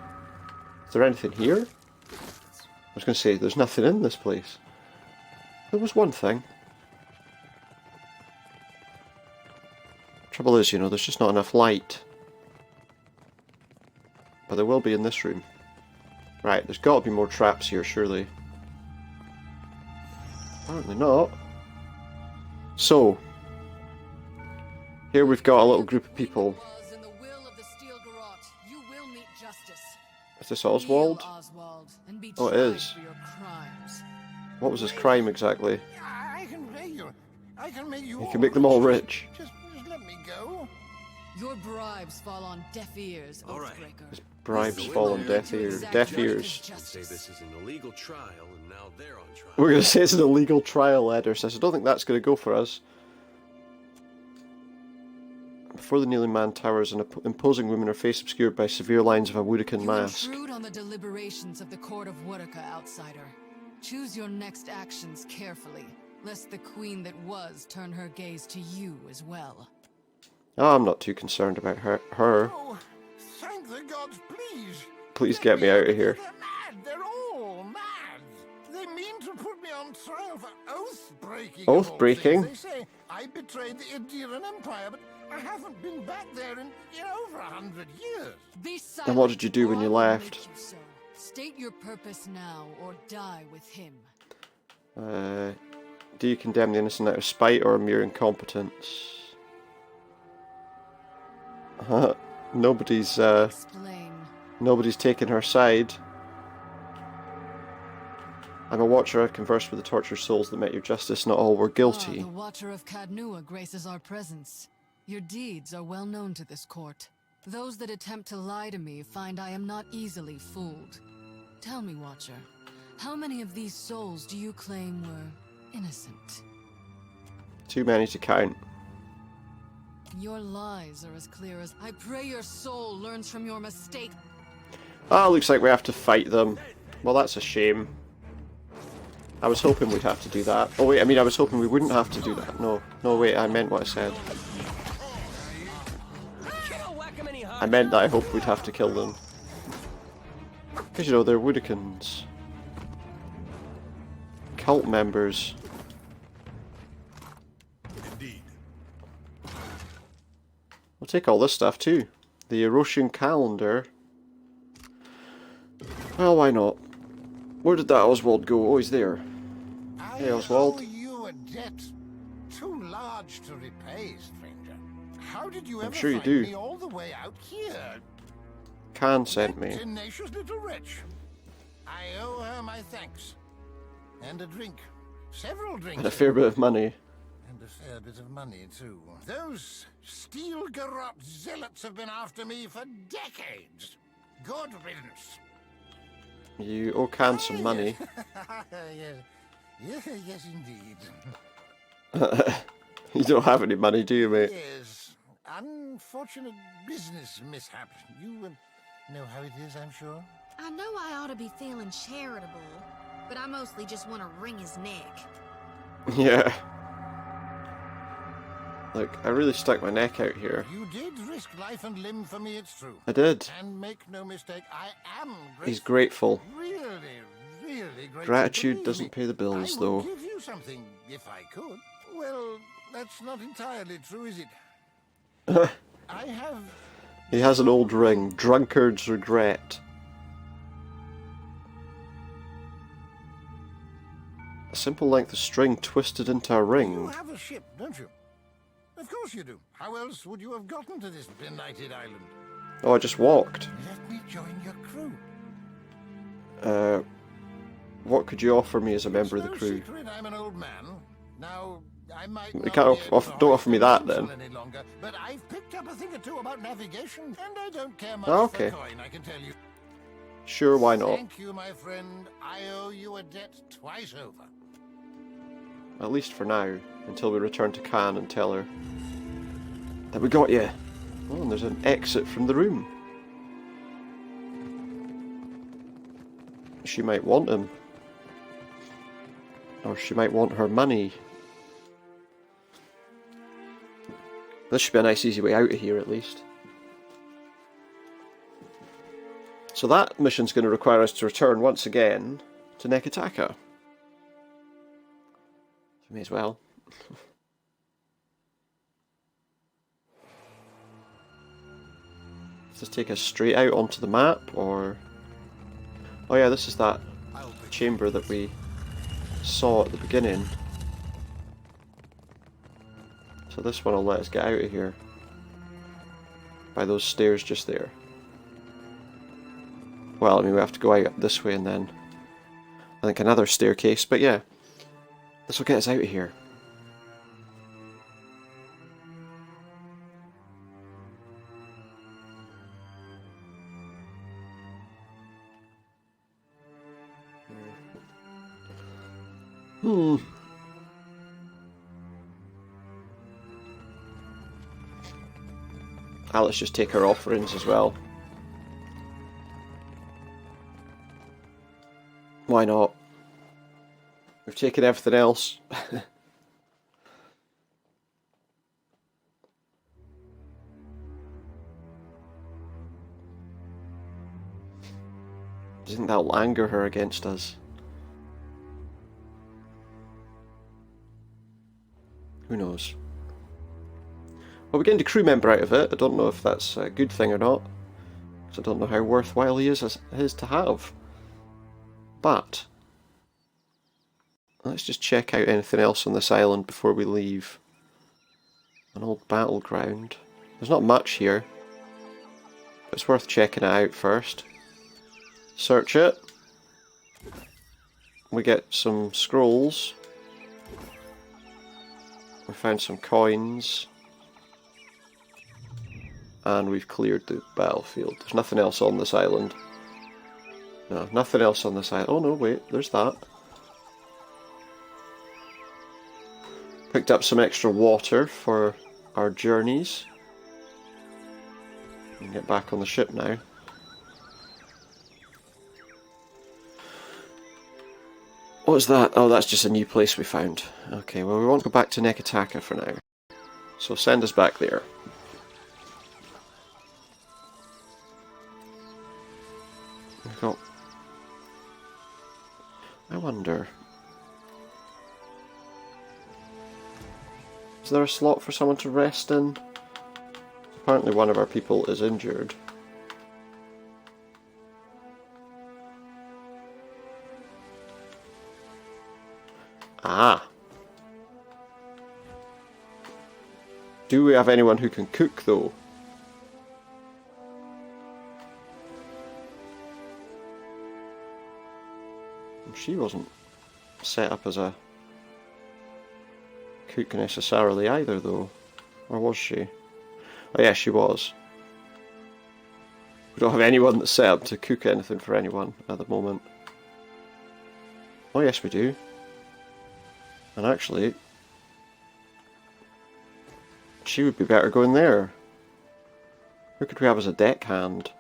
Speaker 1: Is there anything here? I was going to say, there's nothing in this place. There was one thing. Trouble is, you know, there's just not enough light. But there will be in this room. Right, there's got to be more traps here, surely. Apparently not. So, here we've got a little group of people. Is this Oswald? Oh, it is. What was his crime exactly?
Speaker 5: I can pay you. I can make you.
Speaker 1: He can make them all rich.
Speaker 5: Just let me go.
Speaker 11: Your bribes fall on deaf ears, Oathbreaker.
Speaker 1: His bribes fall on deaf ears. Deaf ears.
Speaker 8: Say this is an illegal trial, and now they're on trial.
Speaker 1: We're going to say it's an illegal trial, Eder says. I don't think that's going to go for us. Before the kneeling man towers an imposing woman, her face obscured by severe lines of a Woedican mask.
Speaker 11: You intrude on the deliberations of the court of Woedica, outsider. Choose your next actions carefully, lest the queen that was turn her gaze to you as well.
Speaker 1: Oh, I'm not too concerned about her.
Speaker 5: Oh, thank the gods, please.
Speaker 1: Please get me out of here.
Speaker 5: They're mad. They're all mad. They mean to put me on trial for oath breaking.
Speaker 1: Oath breaking?
Speaker 5: They say I betrayed the Ideran Empire, but I haven't been back there in over 100 years.
Speaker 11: Be silent.
Speaker 1: And what did you do when you
Speaker 11: or I will
Speaker 1: left?
Speaker 11: make you so. State your purpose now, or die with him.
Speaker 1: Do you condemn the innocent out of spite or mere incompetence? Nobody's
Speaker 11: Explain.
Speaker 1: nobody's taken her side. I'm a watcher. I've conversed with the tortured souls that met your justice. Not all were guilty.
Speaker 11: The Watcher of Cadnua graces our presence. Your deeds are well known to this court. Those that attempt to lie to me find I am not easily fooled. Tell me, Watcher, how many of these souls do you claim were innocent?
Speaker 1: Too many to count.
Speaker 11: Your lies are as clear as... I pray your soul learns from your mistake.
Speaker 1: Ah, looks like we have to fight them. Well, that's a shame. I was hoping we'd have to do that. Oh wait, I was hoping we wouldn't have to do that. No, wait, I meant what I said. I meant that I hoped we'd have to kill them. Because, you know, they're Woedicans. Cult members.
Speaker 5: Indeed.
Speaker 1: We'll take all this stuff too. The Erosian calendar. Well, why not? Where did that Oswald go? Oh, he's there. Hey, Oswald.
Speaker 5: I owe you a debt too large to repay, stranger. How did you ever
Speaker 1: sure you
Speaker 5: find
Speaker 1: do.
Speaker 5: me all the way out here?
Speaker 1: Khan sent
Speaker 5: That
Speaker 1: me.
Speaker 5: tenacious little wretch. I owe her my thanks. And a drink. Several drinks.
Speaker 1: And a fair bit of money.
Speaker 5: And a fair bit of money, too. Those steel garrote zealots have been after me for decades. Good riddance.
Speaker 1: You owe Khan some money.
Speaker 5: Yes, indeed.
Speaker 1: You don't have any money, do you, mate?
Speaker 5: Yes. Unfortunate business mishap. You know how it is, I'm sure.
Speaker 3: I know I ought to be feeling charitable, but I mostly just want to wring his neck.
Speaker 1: Yeah. Look, I really stuck my neck out here.
Speaker 5: You did risk life and limb for me, it's true.
Speaker 1: I did.
Speaker 5: And make no mistake, I am grateful.
Speaker 1: He's grateful.
Speaker 5: Really, really grateful.
Speaker 1: Gratitude
Speaker 5: Believe
Speaker 1: doesn't
Speaker 5: me.
Speaker 1: pay the bills,
Speaker 5: I
Speaker 1: though.
Speaker 5: would give you something if I could. Well, that's not entirely true, is it? I have...
Speaker 1: He has an old ring. Drunkard's regret. A simple length of string twisted into a
Speaker 5: You
Speaker 1: ring.
Speaker 5: have a ship, don't you? Of course you do. How else would you have gotten to this benighted island?
Speaker 1: Oh, I just walked.
Speaker 5: Let me join your crew.
Speaker 1: What could you offer me as a member
Speaker 5: It's
Speaker 1: of the
Speaker 5: no
Speaker 1: crew?
Speaker 5: secret I'm an old man. Now, I might
Speaker 1: You
Speaker 5: not
Speaker 1: can't
Speaker 5: be able to
Speaker 1: don't offer me that,
Speaker 5: hoist a
Speaker 1: then.
Speaker 5: pencil any longer, but I've picked up a thing or two about navigation, and I don't care much
Speaker 1: Oh, okay.
Speaker 5: for coin, I can tell you.
Speaker 1: Sure, why not?
Speaker 5: Thank you, my friend. I owe you a debt twice over.
Speaker 1: At least for now, until we return to Khan and tell her that we got you. Oh, and there's an exit from the room. She might want him. Or she might want her money. This should be a nice easy way out of here at least. So that mission's going to require us to return once again to Nekataka. So may as well. Does this take us straight out onto the map, or... Oh yeah, this is that chamber that we saw at the beginning. So this one will let us get out of here. By those stairs just there. Well, I mean, we have to go out this way and then I think another staircase, but yeah. This will get us out of here. let's just take our offerings as well. Why not? We've taken everything else. Do you think that'll anger her against us? Who knows? Well, we're getting the crew member out of it. I don't know if that's a good thing or not, because I don't know how worthwhile he is to have. But let's just check out anything else on this island before we leave. An old battleground. There's not much here, but it's worth checking it out first. Search it. We get some scrolls. We found some coins. And we've cleared the battlefield. There's nothing else on this island. No, nothing else on this island. Oh no, wait, there's that. Picked up some extra water for our journeys. We can get back on the ship now. What was that? Oh, that's just a new place we found. Okay, well we won't go back to Nekataka for now. So send us back there. We've got... I wonder... Is there a slot for someone to rest in? Apparently one of our people is injured. Ah! Do we have anyone who can cook, though? She wasn't set up as a cook necessarily either, though. Or was she? Oh yeah, she was. We don't have anyone that's set up to cook anything for anyone at the moment. Oh yes, we do. And actually, she would be better going there. Who could we have as a deckhand?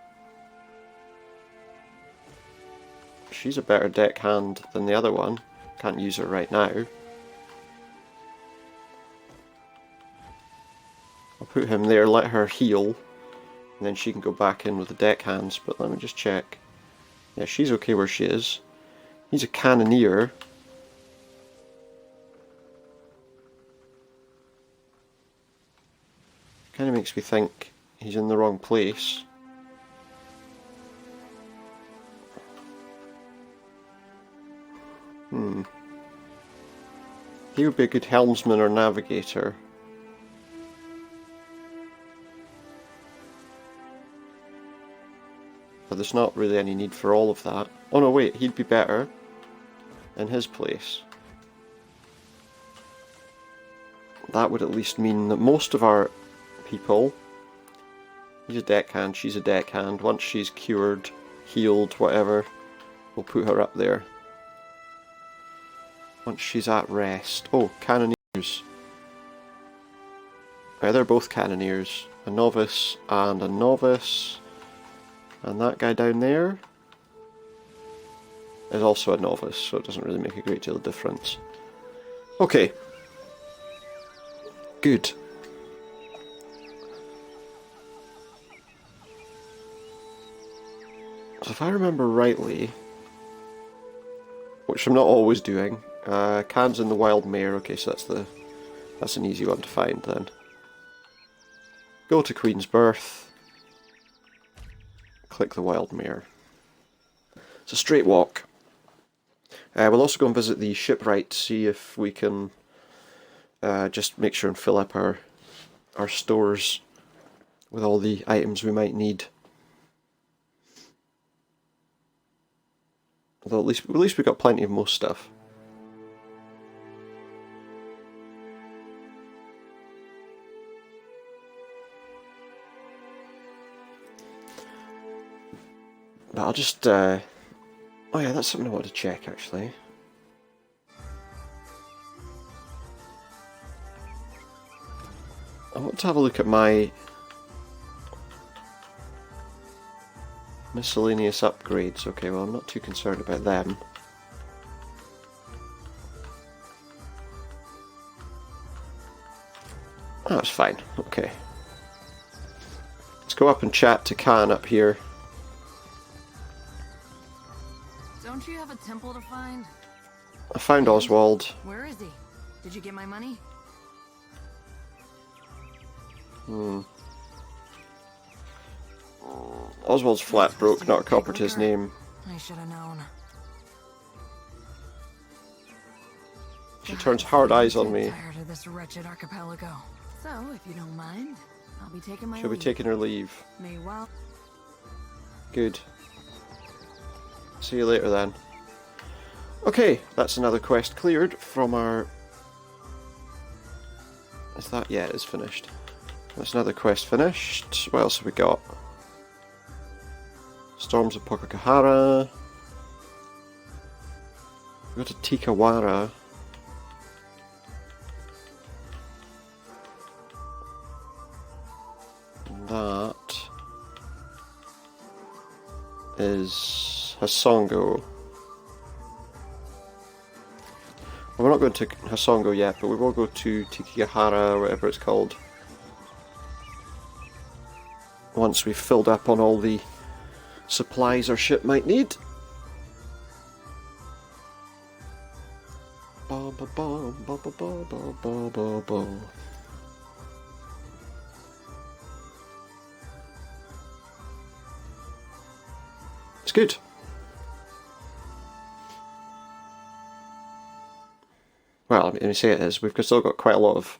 Speaker 1: She's a better deckhand than the other one. Can't use her right now. I'll put him there, let her heal, and then she can go back in with the deckhands. But let me just check. Yeah, she's okay where she is. He's a cannoneer. Kind of makes me think he's in the wrong place. He would be a good helmsman or navigator. But there's not really any need for all of that. Oh no, wait, he'd be better in his place. That would at least mean that most of our people... He's a deckhand, she's a deckhand. Once she's cured, healed, whatever, we'll put her up there. Once she's at rest. Oh, cannoneers. Right, they're both cannoneers. A novice and a novice. And that guy down there is also a novice, so it doesn't really make a great deal of difference. Okay. Good. So if I remember rightly, which I'm not always doing, Can's in the Wild Mare. Okay, so that's an easy one to find then. Go to Queen's Birth. Click the Wild Mare. It's a straight walk. We'll also go and visit the shipwright to see if we can just make sure and fill up our stores with all the items we might need. Although at least we got plenty of most stuff. But I'll just oh yeah, that's something I wanted to check actually. I want to have a look at my Miscellaneous upgrades. Okay, well, I'm not too concerned about them. That's fine. Okay. Let's go up and chat to Khan up here.
Speaker 11: Don't you have a temple to find?
Speaker 1: I found Oswald.
Speaker 11: Where is he? Did you get my money?
Speaker 1: Oswald's flat broke, not coppered his name.
Speaker 11: I should have known.
Speaker 1: She turns hard eyes on me.
Speaker 11: Tired of this wretched archipelago. So, if you don't mind, I'll be taking my
Speaker 1: She'll be
Speaker 11: leave.
Speaker 1: taking her leave.
Speaker 11: May well.
Speaker 1: Good. See you later then. Okay, that's another quest cleared from our... Is that... Yeah, it is finished. That's another quest finished. What else have we got? Storms of Pokakahara. We go to Tikawara. That is Hasongo. Well, we're not going to Hasongo yet, but we will go to Tikigahara, or whatever it's called, once we've filled up on all the supplies our ship might need. Ba ba ba ba ba ba ba ba ba. It's good. Well, let me say it is. We've still got quite a lot of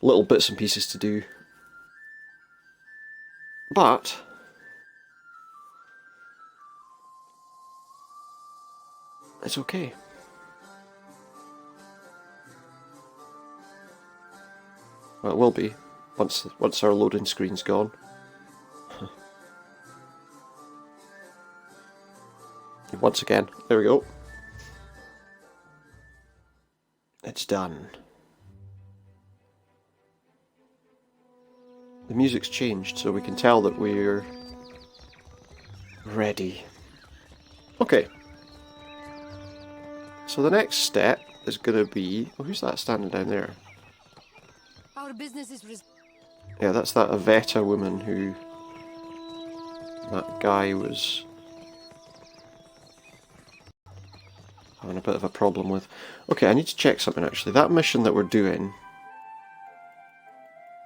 Speaker 1: little bits and pieces to do. But it's okay. Well, it will be once our loading screen's gone. Once again, there we go. It's done. The music's changed, so we can tell that we're ready. Okay. So the next step is going to be... Oh, who's that standing down there?
Speaker 11: Our business is...
Speaker 1: Yeah, that's that Aveta woman who... that guy was... having a bit of a problem with. Okay, I need to check something actually. That mission that we're doing...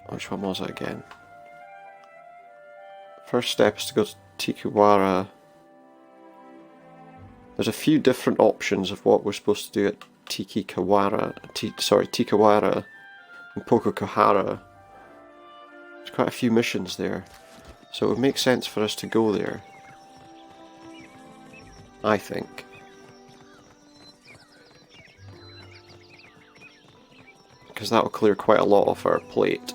Speaker 1: Which one was it again? First step is to go to Tikawara. There's a few different options of what we're supposed to do at Tikawara and Pokakahara. There's quite a few missions there. So it would make sense for us to go there. I think. Because that will clear quite a lot off our plate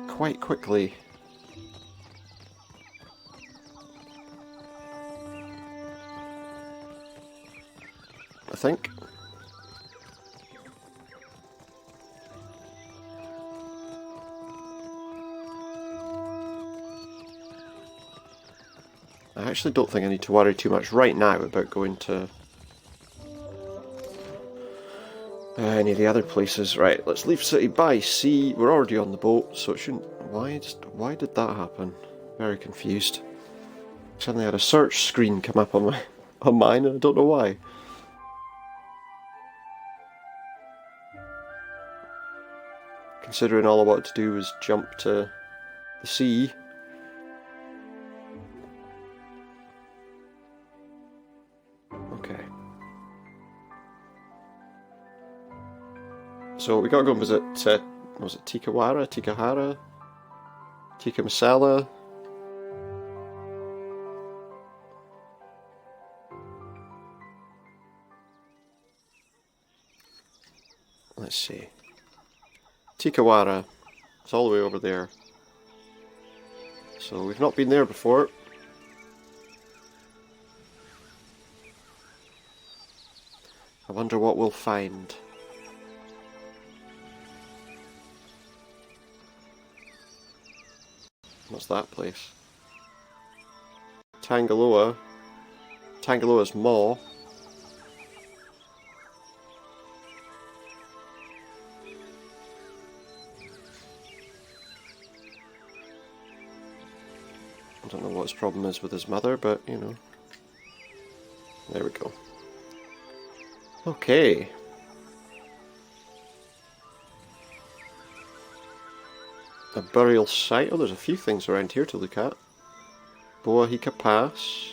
Speaker 1: quite quickly. I think. I actually don't think I need to worry too much right now about going to any of the other places. Right, let's leave city by sea. We're already on the boat, so it shouldn't... Why did that happen? Very confused. Suddenly had a search screen come up on mine, and I don't know why. Considering all I wanted to do was jump to the sea. Okay. So we gotta go and visit, was it Tikawara, Tikahara, Tikamasala? Let's see. Tikawara. It's all the way over there. So we've not been there before. I wonder what we'll find. What's that place? Tangaloa. Tangaloa's maw. I don't know what his problem is with his mother, but, you know. There we go. Okay. A burial site. Oh, there's a few things around here to look at. Woedica Pass.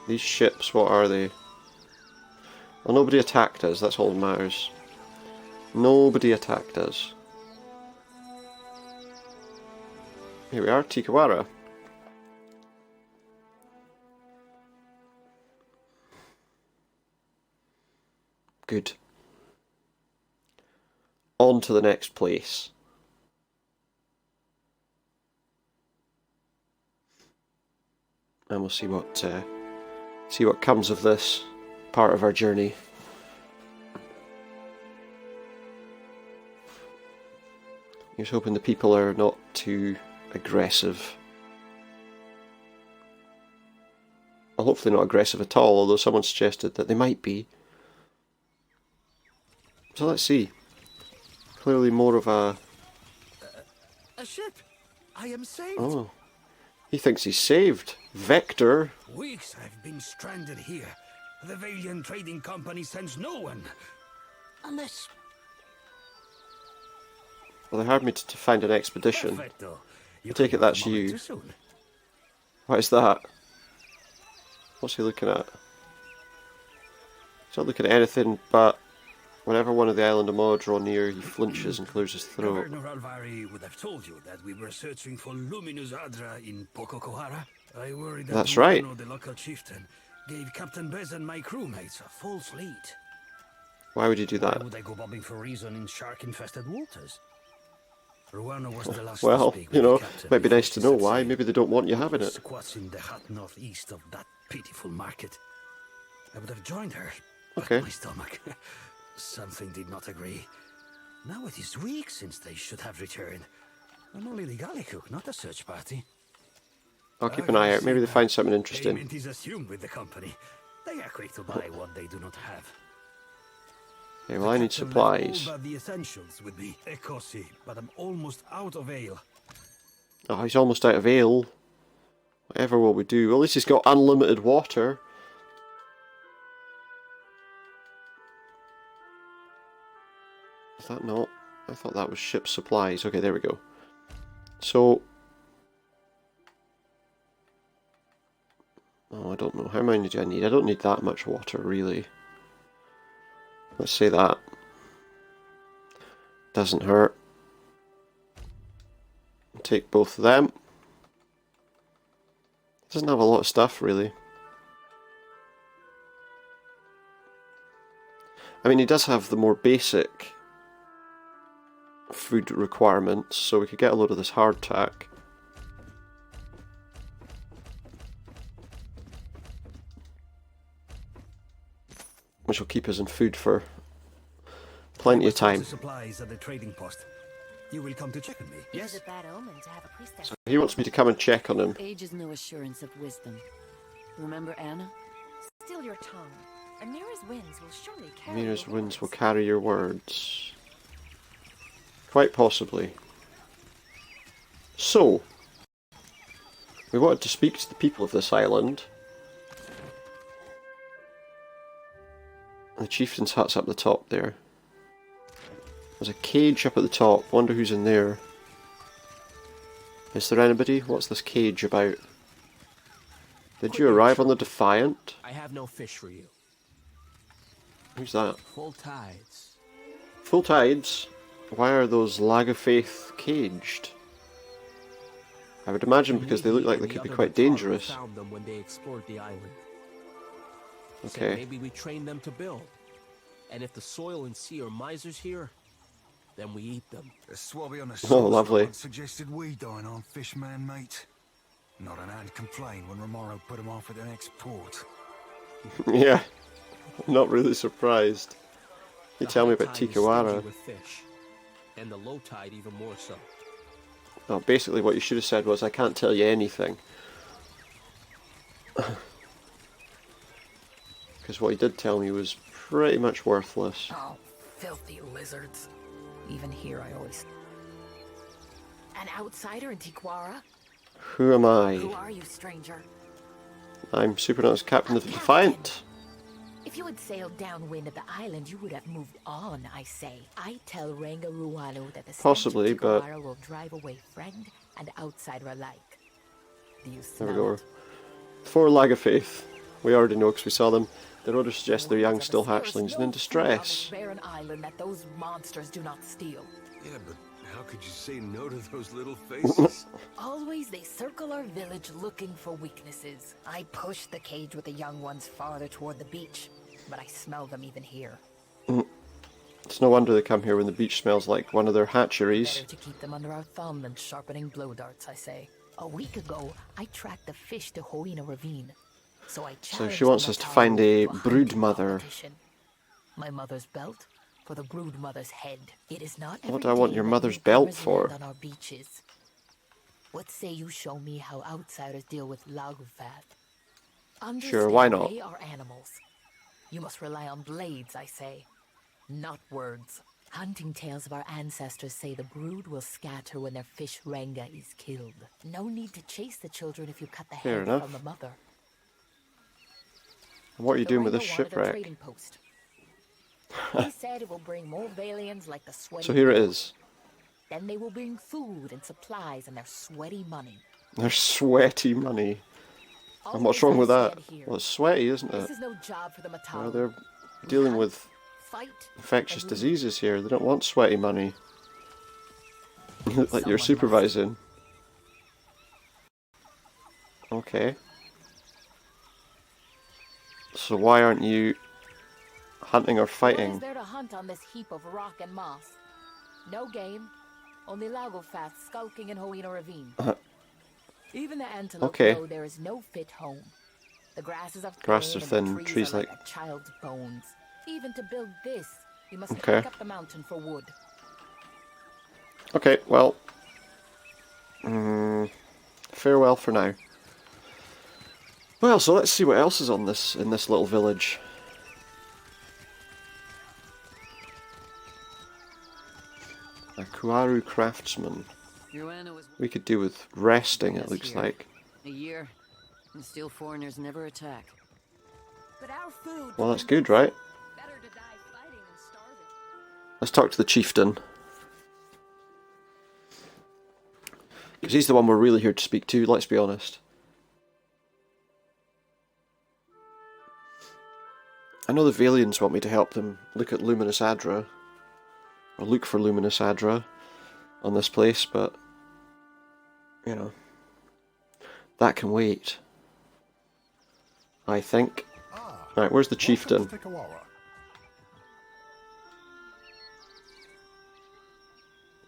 Speaker 1: These ships, what are they? Well, nobody attacked us, that's all that matters. Nobody attacked us. Here we are, Tikawara. Good. On to the next place. And we'll see what comes of this part of our journey. Here's hoping the people are not too aggressive. Well, hopefully not aggressive at all, although someone suggested that they might be. So let's see. Clearly more of a...
Speaker 2: A ship! I am saved!
Speaker 1: Oh. He thinks he's saved. Vector.
Speaker 2: Weeks I've been stranded here. The Valiant Trading Company sends no one. Unless...
Speaker 1: Well, they hired me to find an expedition.
Speaker 2: Perfecto.
Speaker 1: I take it that's you. What is that? What's he looking at? He's not looking at anything, but whenever one of the island Amor draw near, he flinches and clears his throat.
Speaker 2: Governor Alvari would have told you that we were searching for Luminous Adra in Pococohara. I worry that
Speaker 1: That's right.
Speaker 2: the local chieftain gave Captain Bez and my crewmates a false lead.
Speaker 1: Why would you do that?
Speaker 2: Why would I go bobbing for reason in shark-infested waters? Ruano was the last
Speaker 1: Well,
Speaker 2: to speak
Speaker 1: you
Speaker 2: with
Speaker 1: know,
Speaker 2: the captain
Speaker 1: might be
Speaker 2: before
Speaker 1: nice
Speaker 2: she
Speaker 1: to know
Speaker 2: set
Speaker 1: why.
Speaker 2: sail.
Speaker 1: Maybe they don't want you having it.
Speaker 2: Squats in the hot northeast of that pitiful market. I would have joined her, but
Speaker 1: Okay.
Speaker 2: my stomach, something did not agree. Now it is weeks since they should have returned. I'm only the galley cook, not a search party.
Speaker 1: I'll keep an eye out. Maybe they find something interesting.
Speaker 2: Payment is assumed with the company. They are quick to buy what they do not have.
Speaker 1: Okay, well, I need supplies.
Speaker 2: All but the essentials with me. Ecosi, but I'm almost out of ale.
Speaker 1: Oh, he's almost out of ale. Whatever will we do? Well, at least he's got unlimited water. Is that not? I thought that was ship supplies. Okay, there we go. So... Oh, I don't know. How many do I need? I don't need that much water, really. Let's say that. Doesn't hurt. I'll take both of them. Doesn't have a lot of stuff, really. I mean, he does have the more basic food requirements, so we could get a load of this hardtack. Which will keep us in food for plenty of time.
Speaker 2: Supplies at the trading post. You will come to check on me.
Speaker 9: Yes. It's a bad omen to have a priestess.
Speaker 1: So he wants me to come and check on him.
Speaker 4: Age is no assurance of wisdom. Remember Anna?
Speaker 9: Still your tongue. Amira's winds will surely carry
Speaker 1: Amira's
Speaker 9: your
Speaker 1: winds will
Speaker 9: words.
Speaker 1: carry your words. Quite possibly. So, we wanted to speak to the people of this island. The chieftain's hut's up the top there. There's a cage up at the top. Wonder who's in there. Is there anybody? What's this cage about? Did you arrive on the Defiant?
Speaker 10: I have no fish for you.
Speaker 1: Who's that?
Speaker 10: Full tides.
Speaker 1: Full tides? Why are those Lag of Faith caged? I would imagine because they look like they could be quite dangerous.
Speaker 10: Found them when they explored the island. Said
Speaker 1: Okay.
Speaker 10: maybe we train them to build. And if the soil and sea are misers here, then we eat them.
Speaker 5: The swabby on the
Speaker 1: Oh, lovely.
Speaker 5: suggested we dine on fish man meat. Not an ad complain when Romano put him off at the next port.
Speaker 1: Yeah, I'm not really surprised. You
Speaker 10: The
Speaker 1: tell me
Speaker 10: high
Speaker 1: about
Speaker 10: tide is stingy
Speaker 1: Tikawara.
Speaker 10: with fish, and the low tide even more so.
Speaker 1: Oh, basically what you should have said was, I can't tell you anything. Because what he did tell me was pretty much worthless.
Speaker 9: Oh, filthy lizards. Even here I always... An outsider in Tiquara?
Speaker 1: Who am I?
Speaker 9: Who are you, stranger?
Speaker 1: I'm Supernauts Captain of the Defiant.
Speaker 9: If you had sailed downwind of the island, you would have moved on, I say. I tell Ranga Ruano that the
Speaker 1: Possibly, but...
Speaker 9: Tiquara will drive away friend and outsider alike. Do you
Speaker 1: There we
Speaker 9: smell
Speaker 1: go.
Speaker 9: it?
Speaker 1: 4 Lag of Faith. We already know because we saw them. The orders suggest they're young, still hatchlings and in distress.
Speaker 9: Barren island that those monsters do not steal.
Speaker 8: Yeah, but how could you say no to those little faces?
Speaker 9: Always they circle our village looking for weaknesses. I push the cage with the young ones farther toward the beach, but I smell them even here.
Speaker 1: It's no wonder they come here when the beach smells like one of their hatcheries.
Speaker 9: Better to keep them under our thumb than sharpening blow darts, I say. A week ago, I tracked the fish to Hoina Ravine. So
Speaker 1: she wants us to find a brood mother.
Speaker 9: My mother's belt for the brood mother's head. It is not
Speaker 1: What do I want your mother's belt for?
Speaker 9: On our beaches. What say you show me how outsiders deal with Lagufath?
Speaker 1: Sure, why not?
Speaker 9: They are animals. You must rely on blades, I say, not words. Hunting tales of our ancestors say the brood will scatter when their fish Ranga is killed. No need to chase the children if you cut the head from the mother.
Speaker 1: What are you doing with this shipwreck?
Speaker 9: He said it will bring more Valians like the sweaty.
Speaker 1: So here it is.
Speaker 9: Then they will bring food and supplies and their sweaty money.
Speaker 1: Their sweaty money. And what's wrong with that? Well, it's sweaty, isn't it?
Speaker 9: This is no job for the Matau.
Speaker 1: Well, they're dealing with infectious diseases here. They don't want sweaty money. Like you're supervising. Okay. So why aren't you hunting or fighting?
Speaker 9: What is there to hunt on this heap of rock and moss? No game, only Lagofath skulking in Hoina Ravine. Even the antelope know there is no fit home. The grasses are
Speaker 1: thin, trees like
Speaker 9: a child's bones. Even to build this, you must hike up the mountain for wood.
Speaker 1: Okay, well, farewell for now. Well, so let's see what else is on this in this little village. A Kuaru craftsman. We could do with resting, it looks like.
Speaker 12: A year, and still foreigners never attack.
Speaker 9: But our food.
Speaker 1: Well, that's good, right?
Speaker 9: Better to die fighting than starving.
Speaker 1: Let's talk to the chieftain. Because he's the one we're really here to speak to, let's be honest. I know the Valians want me to help them look at Luminous Adra, or look for Luminous Adra on this place, but, you know, that can wait, I think. Right, where's the chieftain?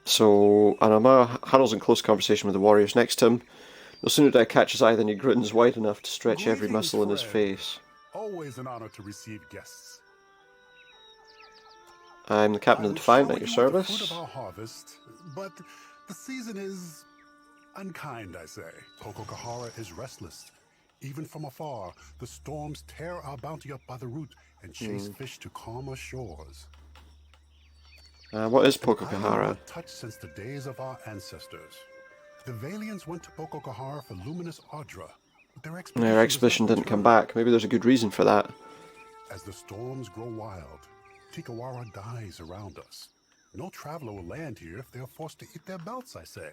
Speaker 1: So, Anama Harold's in close conversation with the warriors next to him. No sooner did I catch his eye than he grins wide enough to stretch every muscle in his face.
Speaker 13: Always an honor to receive guests.
Speaker 1: I'm the captain of the Defiant at your service.
Speaker 13: The fruit of our harvest, but the season is unkind, I say. Kokokahara is restless. Even from afar, the storms tear our bounty up by the root and chase fish to calmer shores.
Speaker 1: What is Pokokahara?
Speaker 13: Touched since the days of our ancestors. The Valians went to Pokokahara for Luminous Adra.
Speaker 1: Their expedition didn't come back. Maybe there's a good reason for that.
Speaker 13: As the storms grow wild, Tikawara dies around us. No traveler will land here if they are forced to eat their belts, I say.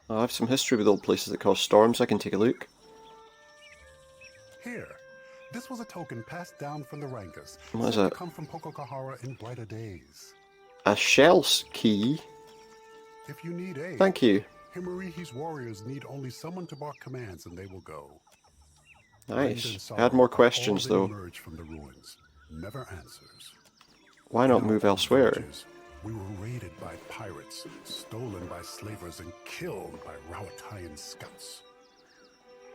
Speaker 1: I have some history with old places that cause storms. I can take a look.
Speaker 13: Here, this was a token passed down from the Rankas.
Speaker 1: What is it?
Speaker 13: Come from Pokokahara in brighter days.
Speaker 1: A shell key?
Speaker 13: If you need aid,
Speaker 1: thank you.
Speaker 13: Himarihi's warriors need only someone to bark commands and they will go.
Speaker 1: Nice. I had more questions though.
Speaker 13: Emerge from the ruins. Never answers.
Speaker 1: Why not move elsewhere?
Speaker 13: We were raided by pirates, stolen by slavers, and killed by Rawatayan scouts.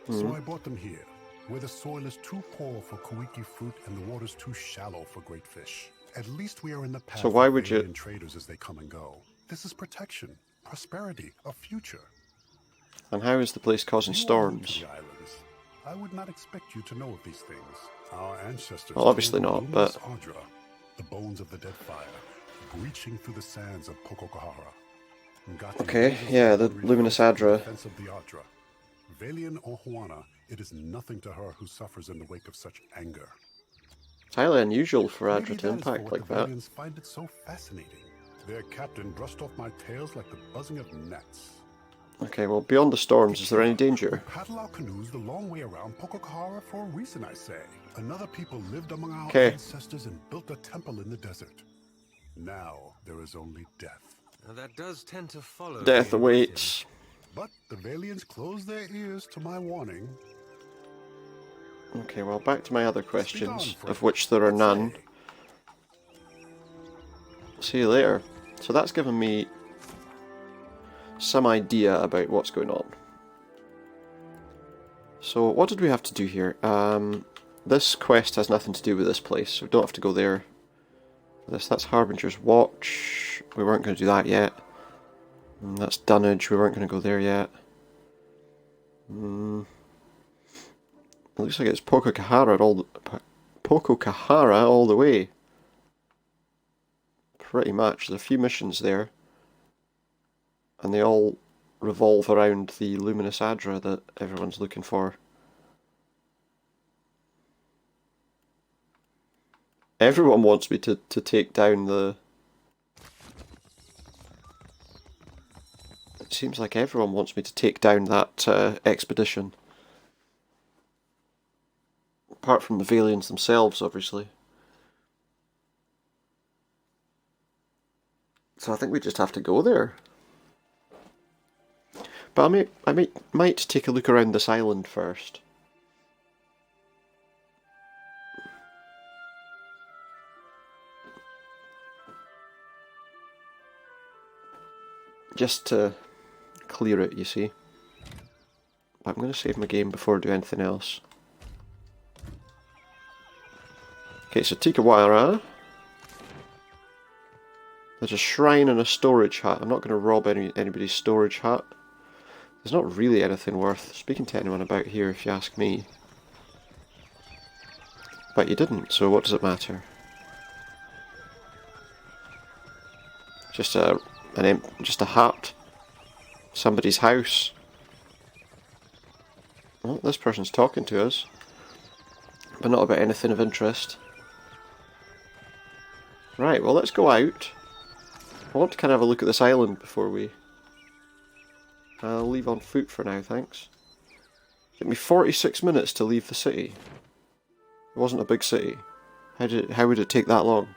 Speaker 13: So I brought them here, where the soil is too poor for kuiki fruit and the water's too shallow for great fish. At least we are in the path of alien traders as they come and go. This is protection, prosperity, a future.
Speaker 1: And how is the place causing storms?
Speaker 13: I would not expect you to know of these things. Our ancestors
Speaker 1: Well, obviously
Speaker 13: told
Speaker 1: not,
Speaker 13: luminous
Speaker 1: but...
Speaker 13: Ardra, the bones of the Deadfire, breaching through the sands of Pococahara.
Speaker 1: Okay, yeah, the luminous Adra.
Speaker 13: Defense of the Ardra. Valian or Juana, it is nothing to her who suffers in the wake of such anger.
Speaker 1: It's highly unusual for
Speaker 13: Maybe
Speaker 1: Adra to
Speaker 13: that is for
Speaker 1: impact
Speaker 13: what
Speaker 1: like
Speaker 13: the
Speaker 1: that.
Speaker 13: Valians find it so fascinating. Their captain brushed off my tails like the buzzing of gnats.
Speaker 1: Okay, well, beyond the storms, is there any danger?
Speaker 13: We paddle our canoes the long way around Pococahara for a reason, I say. Another people lived among our ancestors and built a temple in the desert. Now there is only death.
Speaker 8: Now that does tend to follow.
Speaker 1: Death awaits.
Speaker 13: But the Valians close their ears to my warning.
Speaker 1: Okay, well, back to my other questions, of which there are none. See you later. So that's given me some idea about what's going on. So what did we have to do here? This quest has nothing to do with this place, so we don't have to go there. That's Harbinger's Watch. We weren't going to do that yet. And that's Dunnage. We weren't going to go there yet. It looks like it's Pococahara all the way. Pretty much. There's a few missions there. And they all revolve around the luminous Adra that everyone's looking for. Everyone wants me to take down the... It seems like everyone wants me to take down that expedition. Apart from the Valians themselves, obviously. So I think we just have to go there. But I might take a look around this island first. Just to clear it, you see. But I'm going to save my game before I do anything else. Okay, so Tikawara. There's a shrine and a storage hut. I'm not going to rob anybody's storage hut. There's not really anything worth speaking to anyone about here, if you ask me. But you didn't, so what does it matter? Just a hut. Somebody's house. Well, this person's talking to us, but not about anything of interest. Right, well, let's go out. I want to kind of have a look at this island before we... I'll leave on foot for now, thanks. It took me 46 minutes to leave the city. It wasn't a big city. How would it take that long?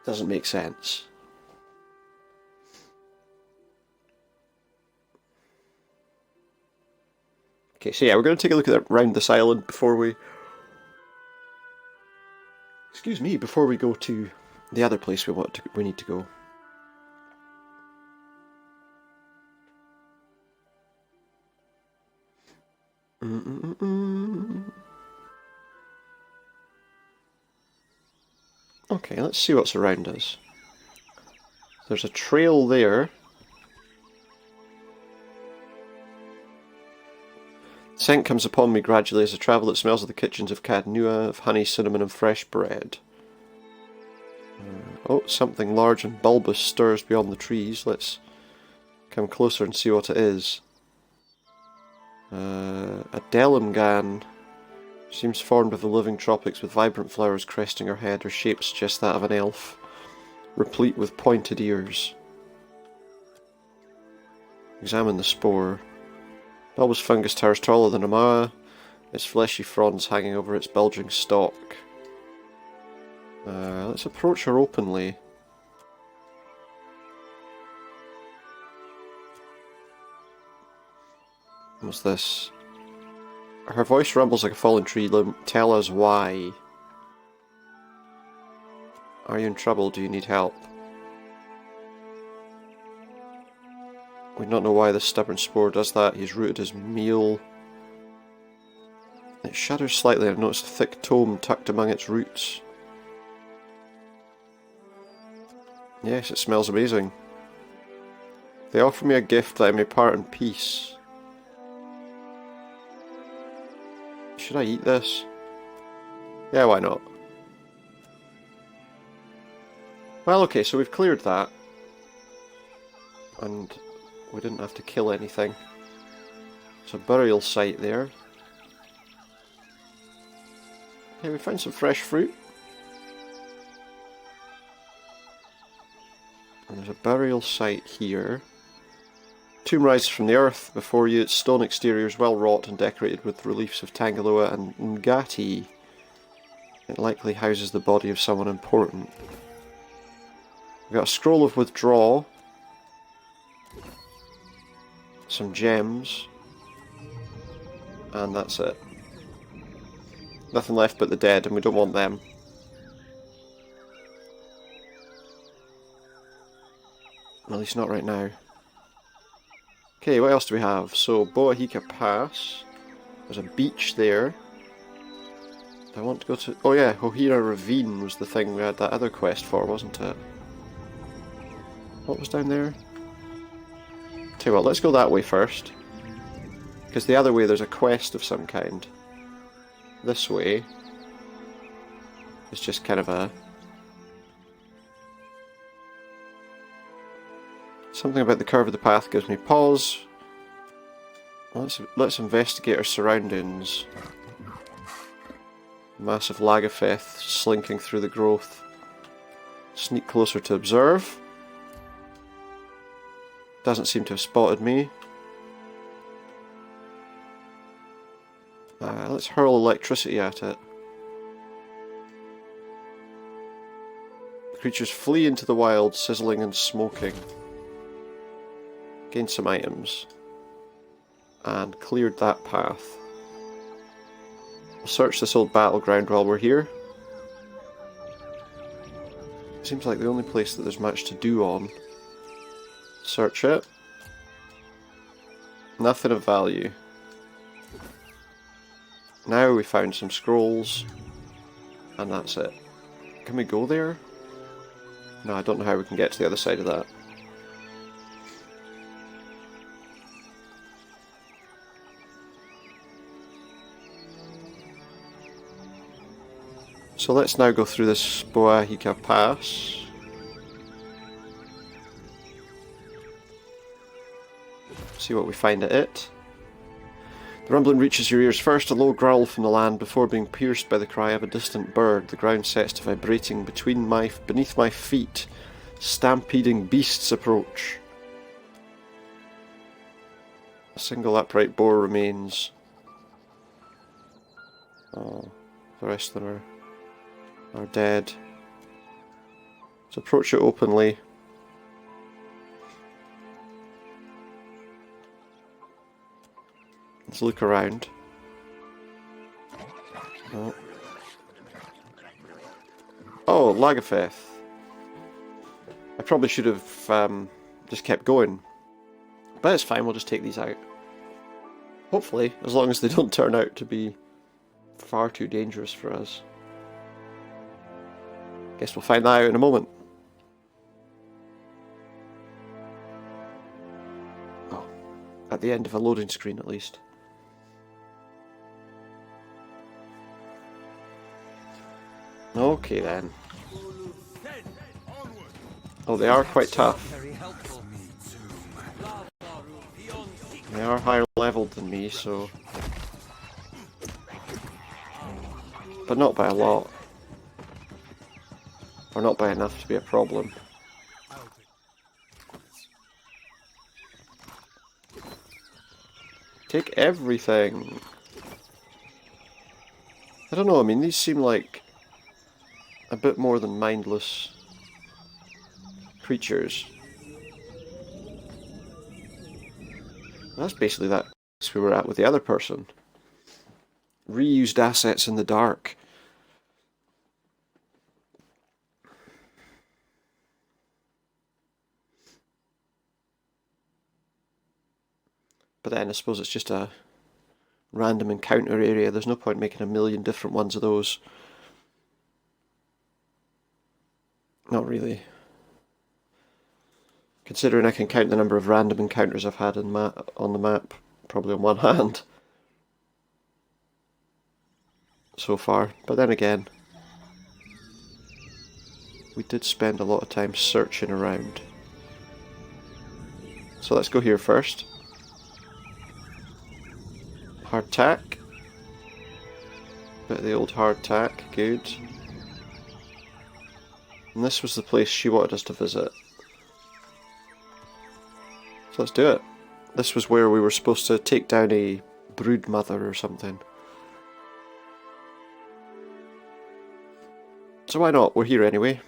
Speaker 1: Doesn't make sense. Okay, so yeah, we're going to take a look at around this island before we... Excuse me, before we go to the other place we need to go. Okay, let's see what's around us. There's a trail there. Scent comes upon me gradually as I travel. It smells of the kitchens of Cadnua, of honey, cinnamon and fresh bread. Oh, something large and bulbous stirs beyond the trees. Let's come closer and see what it is. A Delimgan seems formed of the living tropics with vibrant flowers cresting her head. Her shape suggests that of an elf, replete with pointed ears. Examine the spore. Bulbous fungus towers taller than a moa, its fleshy fronds hanging over its bulging stalk. Let's approach her openly. What's this? Her voice rumbles like a fallen tree limb. Tell us why. Are you in trouble? Do you need help? We do not know why this stubborn spore does that. He's rooted his meal. It shudders slightly. I've noticed a thick tome tucked among its roots. Yes, it smells amazing. They offer me a gift that I may part in peace. Should I eat this? Yeah, why not? Well, okay, so we've cleared that. And we didn't have to kill anything. There's a burial site there. Okay, we found some fresh fruit. And there's a burial site here. Tomb rises from the earth before you. Its stone exterior is well wrought and decorated with reliefs of Tangaloa and Ngati. It likely houses the body of someone important. We've got a scroll of withdraw. Some gems. And that's it. Nothing left but the dead, and we don't want them. At least not right now. Okay, what else do we have? So, Woedica Pass. There's a beach there. Do I want to go to... Oh yeah, Hohira Ravine was the thing we had that other quest for, wasn't it? What was down there? Tell you what, let's go that way first. Because the other way there's a quest of some kind. This way is just kind of a... Something about the curve of the path gives me pause. Let's investigate our surroundings. Massive Lagafeth slinking through the growth. Sneak closer to observe. Doesn't seem to have spotted me. Let's hurl electricity at it. The creatures flee into the wild, sizzling and smoking. Gained some items. And cleared that path. We'll search this old battleground while we're here. Seems like the only place that there's much to do on. Search it. Nothing of value. Now we found some scrolls. And that's it. Can we go there? No, I don't know how we can get to the other side of that. So let's now go through this Woedica Pass. See what we find at it. The rumbling reaches your ears first, a low growl from the land before being pierced by the cry of a distant bird. The ground sets to vibrating beneath my feet. Stampeding beasts approach. A single upright boar remains. Oh, the rest of them are dead. Let's approach it openly. Let's look around. Oh, Lagafeth. I probably should have just kept going. But it's fine, we'll just take these out. Hopefully, as long as they don't turn out to be far too dangerous for us. Guess we'll find that out in a moment. Oh, at the end of a loading screen at least. Okay then. Oh, they are quite tough. They are higher leveled than me, so... But not by a lot. Or not by enough to be a problem. Take everything. I don't know, I mean, these seem like a bit more than mindless creatures. That's basically that place we were at with the other person. Reused assets in the dark. But then I suppose it's just a random encounter area. There's no point making a million different ones of those. Not really. Considering I can count the number of random encounters I've had on the map, probably on one hand. so far. But then again, we did spend a lot of time searching around. So let's go here first. Hardtack. Bit of the old hardtack, good. And this was the place she wanted us to visit. So let's do it. This was where we were supposed to take down a brood mother or something. So why not? We're here anyway.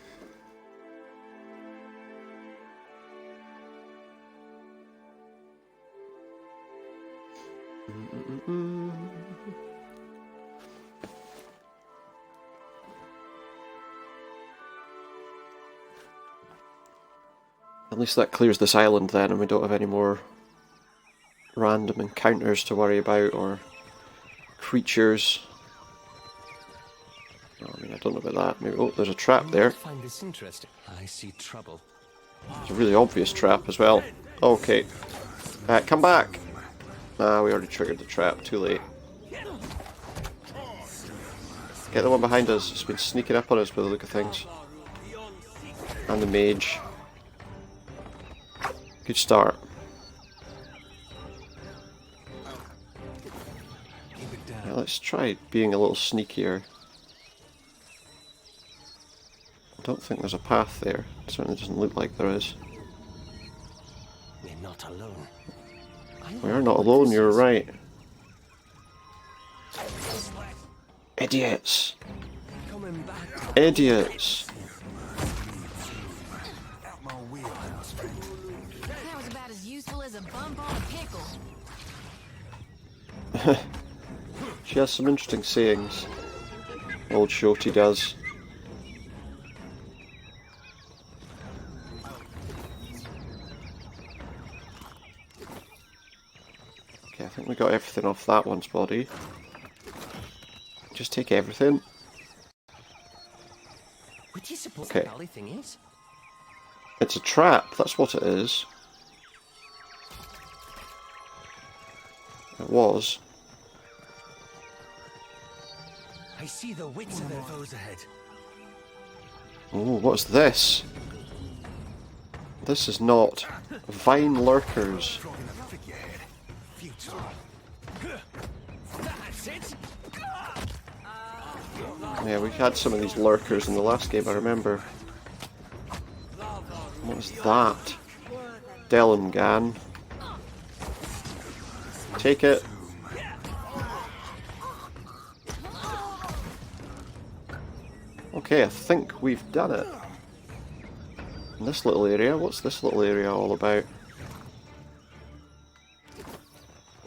Speaker 1: At least that clears this island then, and we don't have any more random encounters to worry about, or creatures. I mean, I don't know about that. Maybe, oh, there's a trap there.
Speaker 8: I find this interesting. I see trouble.
Speaker 1: It's a really obvious trap as well. Okay. Come back! Ah, we already triggered the trap. Too late. Get the one behind us. It's been sneaking up on us by the look of things. And the mage. Good start. Now let's try being a little sneakier. I don't think there's a path there. It certainly doesn't look like there is.
Speaker 8: We're not alone.
Speaker 1: We are not alone, you're right. Idiots! Idiots!
Speaker 3: That was about as useful as a bump on a pickle.
Speaker 1: She has some interesting sayings. Old Shorty does. Okay, I think we got everything off that one's body. Just take everything.
Speaker 8: What do you suppose
Speaker 1: Okay.
Speaker 8: that alley thing is?
Speaker 1: It's a trap, that's what it is. It was.
Speaker 8: I see the wits of their foes ahead.
Speaker 1: Oh, what's this? This is not vine lurkers. Yeah, we had some of these lurkers in the last game, I remember. What was that? Delengan. Take it. Okay, I think we've done it. In this little area, what's this little area all about?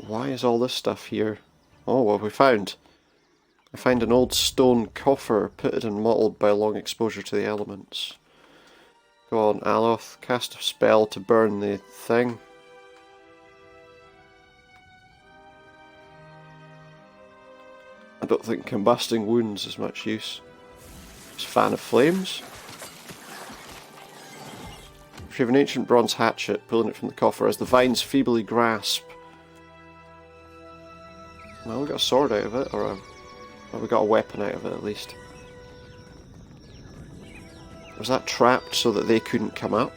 Speaker 1: Why is all this stuff here? Oh, what have we found? I find an old stone coffer pitted and mottled by long exposure to the elements. Go on, Aloth, cast a spell to burn the thing. I don't think combusting wounds is much use. Just fan of flames. Retrieve an ancient bronze hatchet, pulling it from the coffer as the vines feebly grasp. Well, we got a sword out of it, or we got a weapon out of it at least. Was that trapped so that they couldn't come up?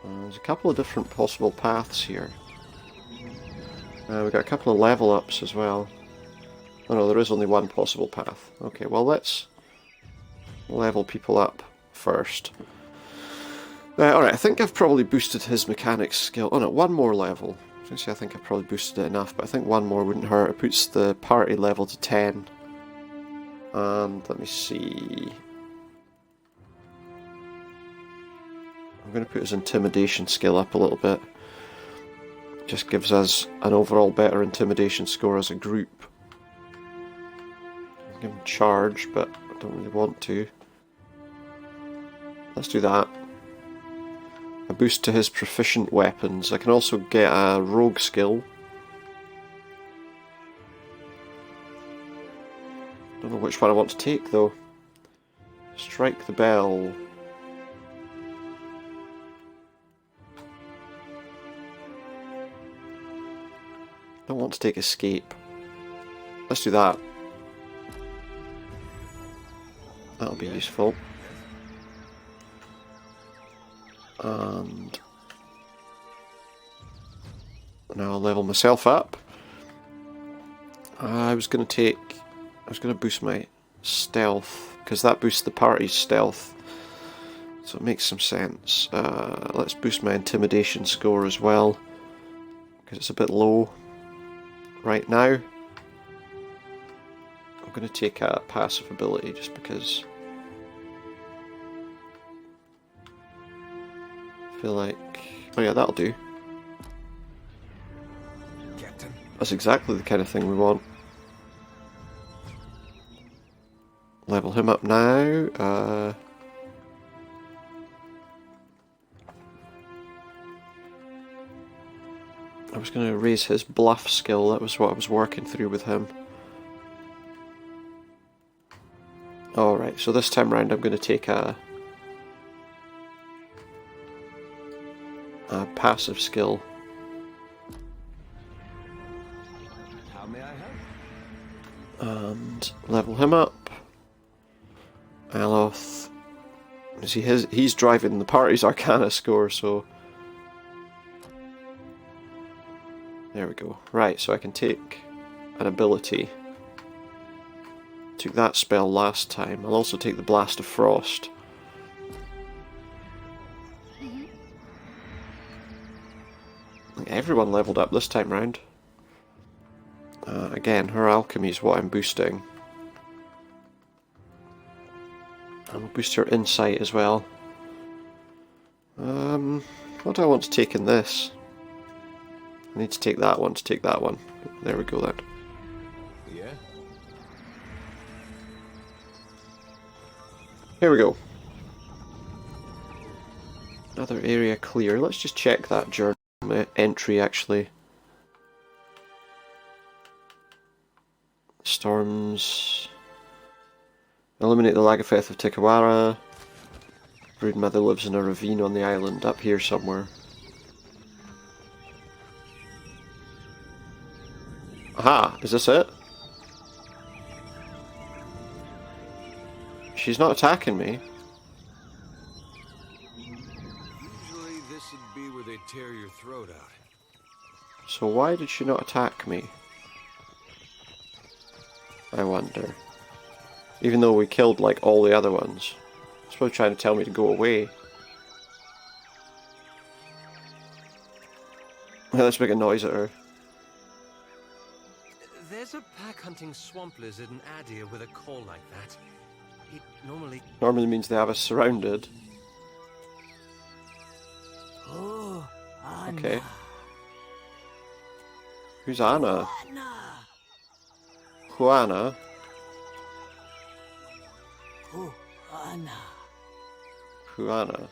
Speaker 1: There's a couple of different possible paths here. We've got a couple of level ups as well. Oh no, there is only one possible path. Okay, well let's level people up first. Alright, I think I've probably boosted his mechanics skill. Oh no, one more level. I think I've probably boosted it enough, but I think one more wouldn't hurt. It puts the party level to 10. And let me see. I'm going to put his intimidation skill up a little bit. Just gives us an overall better intimidation score as a group. Give him charge, but I don't really want to. Let's do that. A boost to his proficient weapons. I can also get a rogue skill. Don't know which one I want to take though. Strike the bell. Don't want to take escape. let's do that. That'll be useful. And now I'll level myself up. I was going to boost my stealth, because that boosts the party's stealth. So it makes some sense. Let's boost my intimidation score as well, because it's a bit low right now. I'm going to take a passive ability just because I feel like... Oh yeah, that'll do. That's exactly the kind of thing we want. Level him up now. I was going to raise his bluff skill. That was what I was working through with him. Alright, so this time round I'm going to take a passive skill.
Speaker 8: How may I help?
Speaker 1: And level him up. Aloth. See, he's driving the party's Arcana score, so... There we go. Right, so I can take an ability. Took that spell last time. I'll also take the Blast of Frost. Everyone leveled up this time round. Again, her alchemy is what I'm boosting. And we'll boost her insight as well. What do I want to take in this? I need to take that one to take that one. There we go then.
Speaker 8: Yeah?
Speaker 1: Here we go. Another area clear. Let's just check that journal entry actually. Storms. Eliminate the Lagafeth of Tikawara. Broodmother lives in a ravine on the island, up here somewhere. Aha, is this it? She's not attacking me.
Speaker 8: Usually this would be where they tear your throat out.
Speaker 1: So why did she not attack me? I wonder. Even though we killed like all the other ones. She's probably trying to tell me to go away. Let's make a noise at her.
Speaker 8: There's a pack-hunting swamp lizard in Adir with a call like that. It
Speaker 1: normally means they have us surrounded.
Speaker 2: Oh, Anna.
Speaker 1: Okay. Who's Anna? Juana.
Speaker 2: Juana.
Speaker 1: Juana.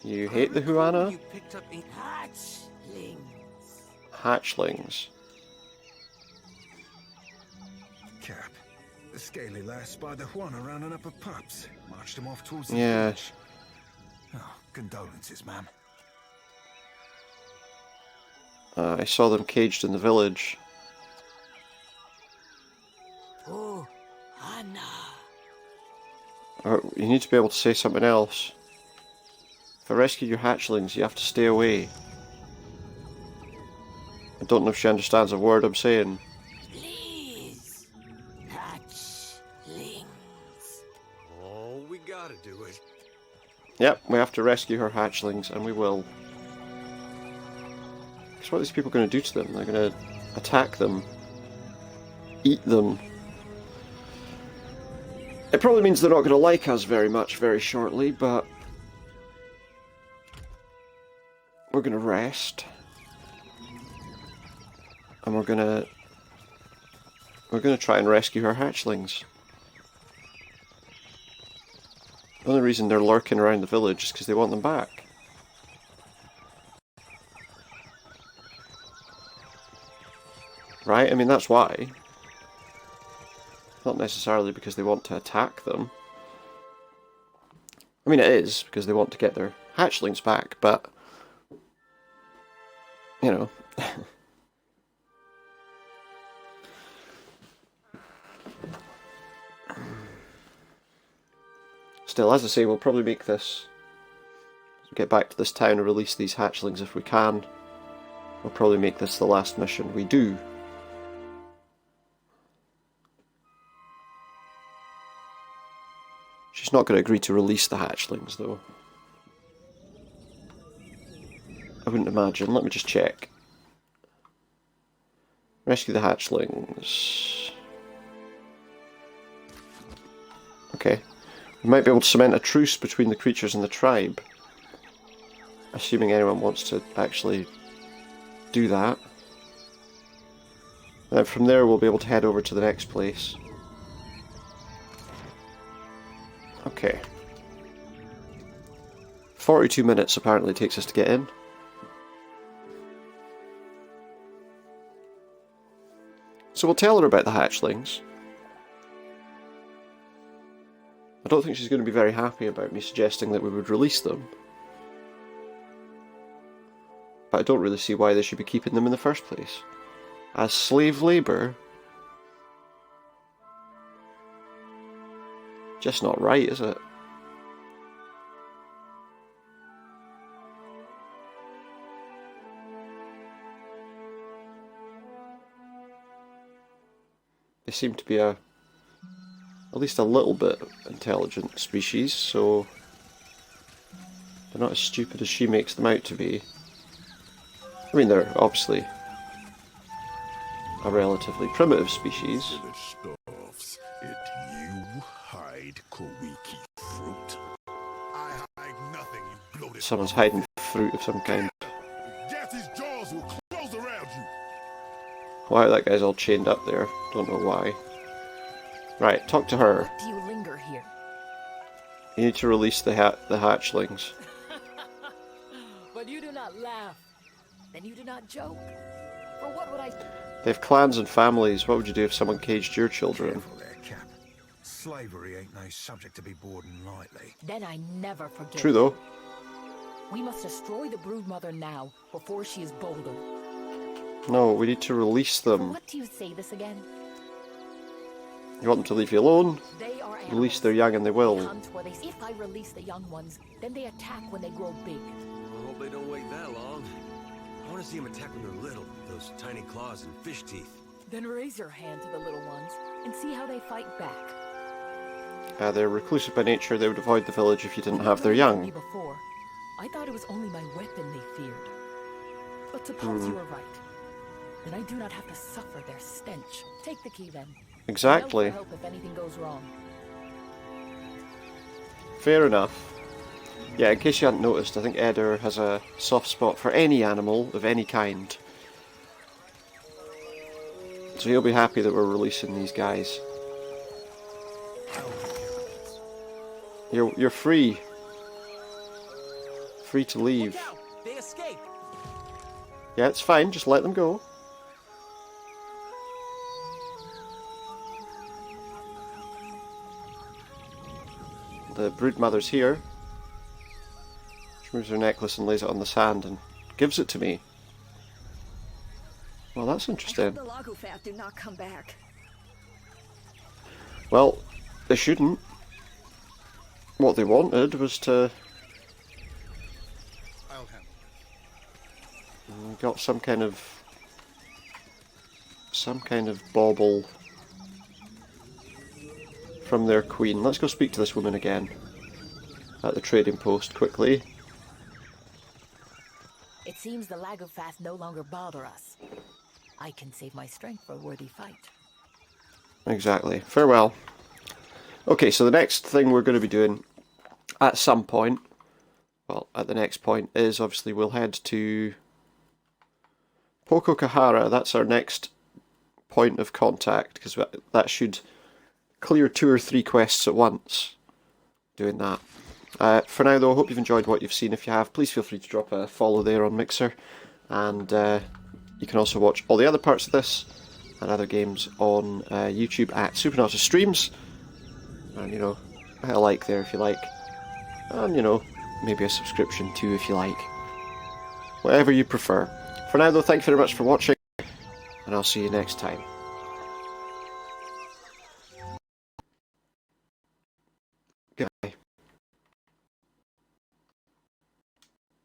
Speaker 1: You hate the Juana?
Speaker 2: You picked up hatchlings.
Speaker 1: Hatchlings.
Speaker 14: Cap. The scaly lass spied the Juana rounding up her pups. Marched them off towards the
Speaker 1: Yeah.
Speaker 14: village. Oh, condolences, ma'am.
Speaker 1: I saw them caged in the village.
Speaker 2: Oh, Anna.
Speaker 1: You need to be able to say something else. If I rescue your hatchlings, you have to stay away. I don't know if she understands a word I'm saying.
Speaker 2: Please. Hatchlings.
Speaker 8: Oh, we gotta do it.
Speaker 1: Yep, we have to rescue her hatchlings, and we will. Because what are these people going to do to them? They're going to attack them. Eat them. It probably means they're not going to like us very much very shortly, but... we're going to rest. And we're going to try and rescue her hatchlings. The only reason they're lurking around the village is because they want them back. Right? I mean, that's why. Not necessarily because they want to attack them. I mean, it is because they want to get their hatchlings back, but... you know... still, as I say, we'll probably make this... get back to this town and release these hatchlings if we can. We'll probably make this the last mission we do. She's not going to agree to release the hatchlings, though. I wouldn't imagine. Let me just check. Rescue the hatchlings. Okay. We might be able to cement a truce between the creatures and the tribe. Assuming anyone wants to actually do that. And from there we'll be able to head over to the next place. Okay. 42 minutes apparently takes us to get in. So we'll tell her about the hatchlings. I don't think she's going to be very happy about me suggesting that we would release them. But I don't really see why they should be keeping them in the first place. As slave labour? Just not right, is it? They seem to be at least a little bit intelligent species, so they're not as stupid as she makes them out to be. I mean, they're obviously a relatively primitive species. Someone's hiding fruit of some kind. Wow, that guy's all chained up there. Don't know why. Right, talk to her.
Speaker 9: What do you linger here?
Speaker 1: You need to release the hatchlings.
Speaker 9: But you do not laugh. Then you do not joke. For what would I...
Speaker 1: They have clans and families. What would you do if someone caged your children?
Speaker 14: Careful there, Cap. Slavery ain't no subject to be bordered lightly.
Speaker 9: Then I never forget.
Speaker 1: True though.
Speaker 9: We must destroy the broodmother now, before she is bolder.
Speaker 1: No, we need to release them.
Speaker 9: What do you say this again?
Speaker 1: You want them to leave you alone?
Speaker 9: They are animals.
Speaker 1: Release their young and they will.
Speaker 9: If I release the young ones, then they attack when they grow big.
Speaker 8: I hope they don't wait that long. I want to see them attack when they're little. Those tiny claws and fish teeth.
Speaker 9: Then raise your hand to the little ones and see how they fight back.
Speaker 1: They're reclusive by nature. They would avoid the village if you didn't have their young.
Speaker 9: Before, I thought it was only my weapon they feared. But suppose you are right. Then I do not have to suffer their stench. Take the key then.
Speaker 1: Exactly.
Speaker 9: Help if anything goes wrong.
Speaker 1: Fair enough. Yeah, in case you hadn't noticed, I think Eder has a soft spot for any animal of any kind. So he'll be happy that we're releasing these guys. You're free. Free to leave.
Speaker 10: Look out! They escaped.
Speaker 1: Yeah, it's fine, just let them go. The broodmother's here. She moves her necklace and lays it on the sand and gives it to me. Well, that's interesting.
Speaker 15: The Lagufat do not come back.
Speaker 1: Well, they shouldn't. What they wanted was to... got some kind of bauble from their queen. Let's go speak to this woman again at the trading post quickly.
Speaker 9: It seems the Lagufat no longer bother us. I can save my strength for a worthy fight.
Speaker 1: Exactly. Farewell. Okay, so the next thing we're going to be doing at some point, well, at the next point, is obviously we'll head to Pokokahara. That's our next point of contact, because that should clear 2 or 3 quests at once doing that. For now though, I hope you've enjoyed what you've seen. If you have, please feel free to drop a follow there on Mixer, and you can also watch all the other parts of this and other games on YouTube at Supernauta Streams, and you know, a like there if you like, and you know, maybe a subscription too if you like, whatever you prefer. For now though, thank you very much for watching, and I'll see you next time. Goodbye.